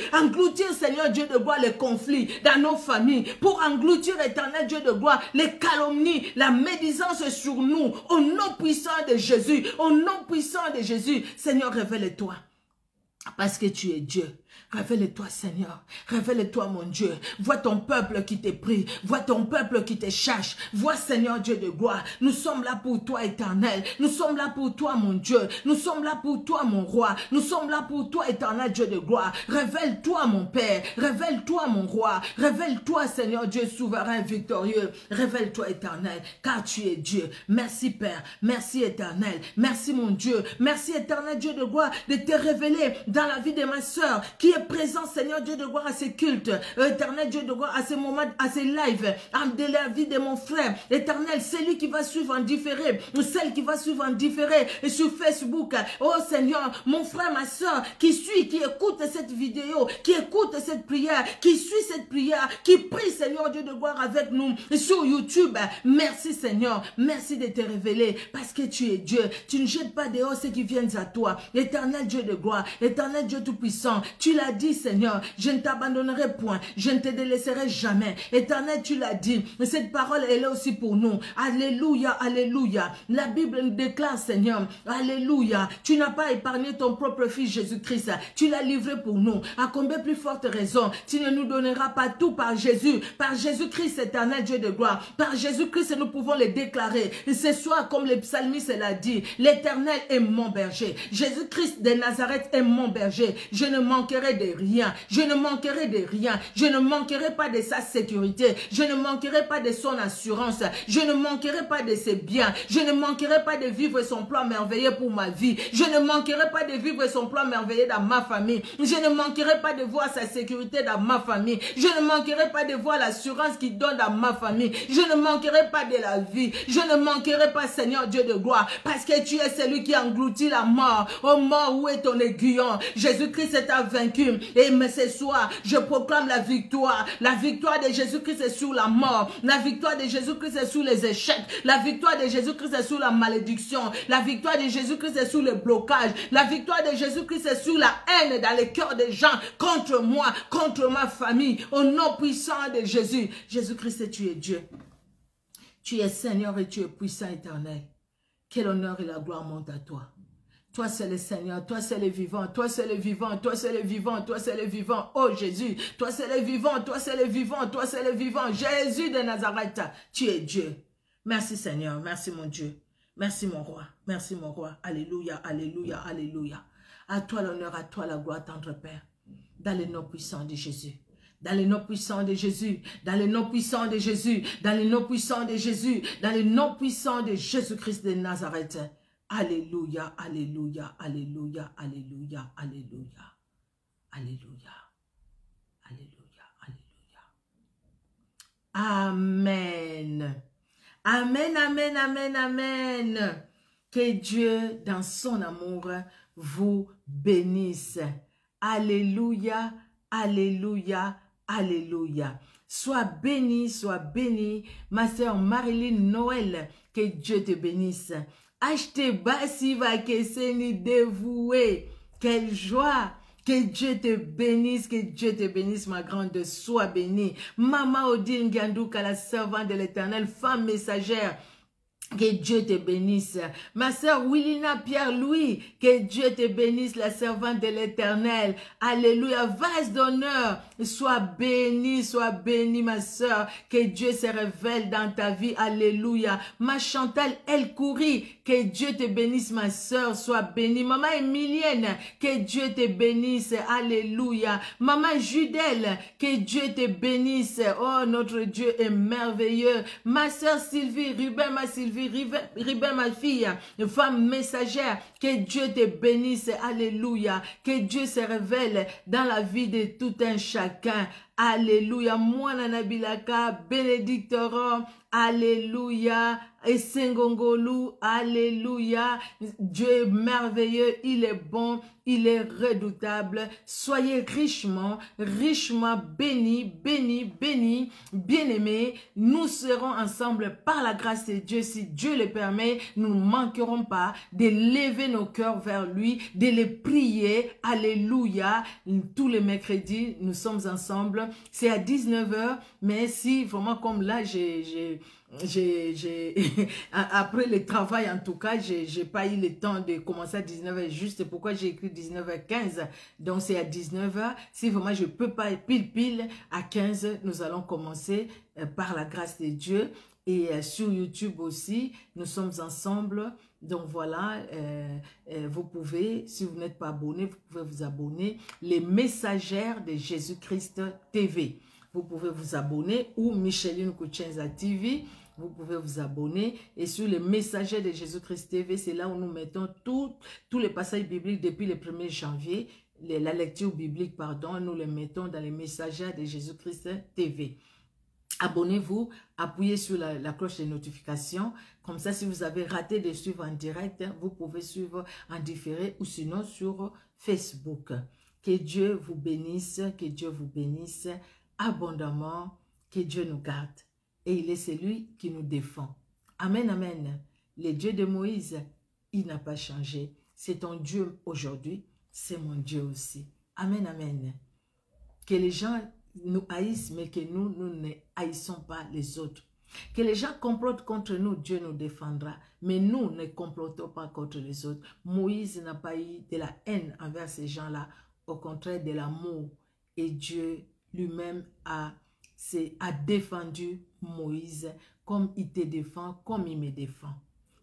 Seigneur Dieu de gloire, les conflits dans nos familles, pour engloutir, éternel Dieu de gloire, les calomnies, la médisance sur nous, au nom puissant de Jésus, au nom puissant de Jésus. Seigneur, révèle-toi, parce que tu es Dieu. Révèle-toi, Seigneur. Révèle-toi, mon Dieu. Vois ton peuple qui te prie. Vois ton peuple qui te cherche. Vois, Seigneur Dieu de gloire. Nous sommes là pour toi, éternel. Nous sommes là pour toi, mon Dieu. Nous sommes là pour toi, mon roi. Nous sommes là pour toi, éternel Dieu de gloire. Révèle-toi, mon Père. Révèle-toi, mon roi. Révèle-toi, Seigneur Dieu souverain, victorieux. Révèle-toi, éternel, car tu es Dieu. Merci, Père. Merci, éternel. Merci, mon Dieu. Merci, éternel Dieu de gloire, de te révéler dans la vie de ma soeur qui est présent, Seigneur Dieu de gloire, à ces cultes, éternel Dieu de gloire, à ces moments, à ces lives, de la vie de mon frère, éternel, celui qui va suivre en différé, ou celle qui va suivre en différé, et sur Facebook, oh Seigneur, mon frère, ma soeur, qui suit, qui écoute cette vidéo, qui écoute cette prière, qui suit cette prière, qui prie, Seigneur Dieu de gloire, avec nous, sur YouTube, merci Seigneur, merci de te révéler, parce que tu es Dieu, tu ne jettes pas dehors ceux qui viennent à toi, éternel Dieu de gloire, éternel Dieu tout-puissant, tu l'as dit, Seigneur, je ne t'abandonnerai point, je ne te délaisserai jamais. Éternel, tu l'as dit. Cette parole, elle est aussi pour nous. Alléluia, alléluia. La Bible nous déclare, Seigneur, alléluia. Tu n'as pas épargné ton propre fils Jésus-Christ. Tu l'as livré pour nous. À combien plus forte raison, tu ne nous donneras pas tout par Jésus. Par Jésus-Christ, éternel Dieu de gloire. Par Jésus-Christ, nous pouvons le déclarer. Ce soir, comme le psalmiste l'a dit, l'éternel est mon berger. Jésus-Christ de Nazareth est mon mon berger. Je ne manquerai de rien. Je ne manquerai de rien. Je ne manquerai pas de sa sécurité. Je ne manquerai pas de son assurance. Je ne manquerai pas de ses biens. Je ne manquerai pas de vivre son plan merveilleux pour ma vie. Je ne manquerai pas de vivre son plan merveilleux dans ma famille. Je ne manquerai pas de voir sa sécurité dans ma famille. Je ne manquerai pas de voir l'assurance qu'il donne dans ma famille. Je ne manquerai pas de la vie. Je ne manquerai pas, Seigneur Dieu de gloire, parce que tu es celui qui engloutit la mort. Oh mort, où est ton aiguillon? Jésus-Christ t'a vaincu. Et mais ce soir, je proclame la victoire. La victoire de Jésus-Christ est sur la mort. La victoire de Jésus-Christ est sur les échecs. La victoire de Jésus-Christ est sur la malédiction. La victoire de Jésus-Christ est sur le blocage. La victoire de Jésus-Christ est sur la haine dans les cœurs des gens contre moi, contre ma famille. Au nom puissant de Jésus. Jésus-Christ, tu es Dieu. Tu es Seigneur et tu es puissant éternel. Que l'honneur et la gloire montent à toi. Toi c'est le Seigneur, toi c'est le vivant, toi c'est le vivant, toi c'est le vivant, toi c'est le vivant. Oh Jésus, toi c'est le vivant, toi c'est le vivant, toi c'est le vivant. Jésus de Nazareth, tu es Dieu. Merci Seigneur, merci mon Dieu. Merci mon roi, merci mon roi. Alléluia, alléluia, alléluia. À toi l'honneur, à toi la gloire, tendre Père. Dans le nom puissant de Jésus. Dans le nom puissant de Jésus, dans le nom puissant de Jésus, dans le nom puissant de Jésus, dans le nom puissant de Jésus-Christ de Nazareth. Alléluia, alléluia, alléluia, alléluia, alléluia, alléluia, alléluia, alléluia. Amen. Amen, amen, amen, amen. Que Dieu, dans son amour, vous bénisse. Alléluia, alléluia, alléluia. Sois bénie, ma sœur Marilyn Noël, que Dieu te bénisse. Acheter basi va keseni dévoué. Quelle joie! Que Dieu te bénisse, ma grande, sois bénie. Maman Odile Ngandouka, la servante de l'Éternel, femme messagère, que Dieu te bénisse. Ma sœur Willina Pierre-Louis, que Dieu te bénisse, la servante de l'Éternel. Alléluia. Vase d'honneur, sois bénie, ma sœur. Que Dieu se révèle dans ta vie. Alléluia. Ma Chantal El Kouri, que Dieu te bénisse, ma sœur, sois bénie. Maman Emilienne, que Dieu te bénisse. Alléluia. Maman Judelle, que Dieu te bénisse. Oh, notre Dieu est merveilleux. Ma sœur Sylvie, Ruben, ma Sylvie, Ribin, ma fille, femme messagère, que Dieu te bénisse, alléluia, que Dieu se révèle dans la vie de tout un chacun, alléluia, moi Nanabilaka, bénédictorum, alléluia, et Sengongolu, alléluia, Dieu est merveilleux, il est bon, il est redoutable, soyez richement bénis, bien-aimés, nous serons ensemble par la grâce de Dieu, si Dieu le permet, nous ne manquerons pas de lever nos cœurs vers lui, de les prier, alléluia, tous les mercredis, nous sommes ensemble, c'est à 19 h, mais si vraiment comme là, après le travail en tout cas, j'ai pas eu le temps de commencer à 19 h, juste pourquoi j'ai écrit 19 h 15, donc c'est à 19 h, si vraiment je peux pas pile à 15, nous allons commencer par la grâce de Dieu, et sur YouTube aussi, nous sommes ensemble, donc voilà, vous pouvez, si vous n'êtes pas abonné, vous pouvez vous abonner, les messagères de Jésus-Christ TV. Vous pouvez vous abonner, ou Micheline Kuchenza TV, vous pouvez vous abonner. Et sur les messagers de Jésus-Christ TV, c'est là où nous mettons tous les passages bibliques depuis le 1er janvier, la lecture biblique, pardon, nous les mettons dans les messagers de Jésus-Christ TV. Abonnez-vous, appuyez sur la cloche de notification. Comme ça, si vous avez raté de suivre en direct, vous pouvez suivre en différé ou sinon sur Facebook. Que Dieu vous bénisse, abondamment, que Dieu nous garde. Et il est celui qui nous défend. Amen, amen. Le Dieu de Moïse, il n'a pas changé. C'est ton Dieu aujourd'hui, c'est mon Dieu aussi. Amen, amen. Que les gens nous haïssent, mais que nous ne haïssons pas les autres. Que les gens complotent contre nous, Dieu nous défendra. Mais nous ne complotons pas contre les autres. Moïse n'a pas eu de la haine envers ces gens-là. Au contraire, de l'amour. Et Dieu lui-même a défendu Moïse comme il te défend, comme il me défend.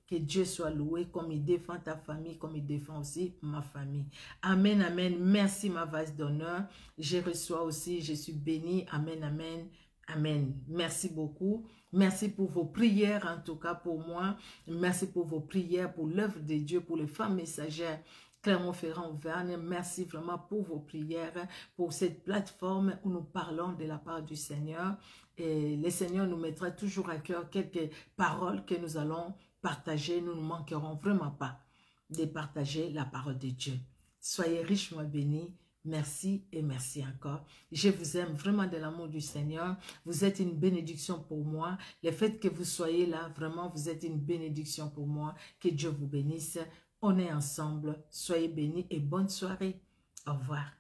Que Que Dieu soit loué comme il défend ta famille, comme il défend aussi ma famille. Amen, amen. Merci ma vase d'honneur. Je reçois aussi, je suis bénie. Amen, amen. Amen. Merci beaucoup. Merci pour vos prières, en tout cas pour moi. Merci pour vos prières, pour l'œuvre de Dieu, pour les femmes messagères Clermont-Ferrand-Auvergne. Merci vraiment pour vos prières, pour cette plateforme où nous parlons de la part du Seigneur. Et le Seigneur nous mettra toujours à cœur quelques paroles que nous allons partager. Nous ne manquerons vraiment pas de partager la parole de Dieu. Soyez richement bénis. Merci et merci encore. Je vous aime vraiment de l'amour du Seigneur. Vous êtes une bénédiction pour moi. Le fait que vous soyez là, vraiment, vous êtes une bénédiction pour moi. Que Dieu vous bénisse. On est ensemble. Soyez bénis et bonne soirée. Au revoir.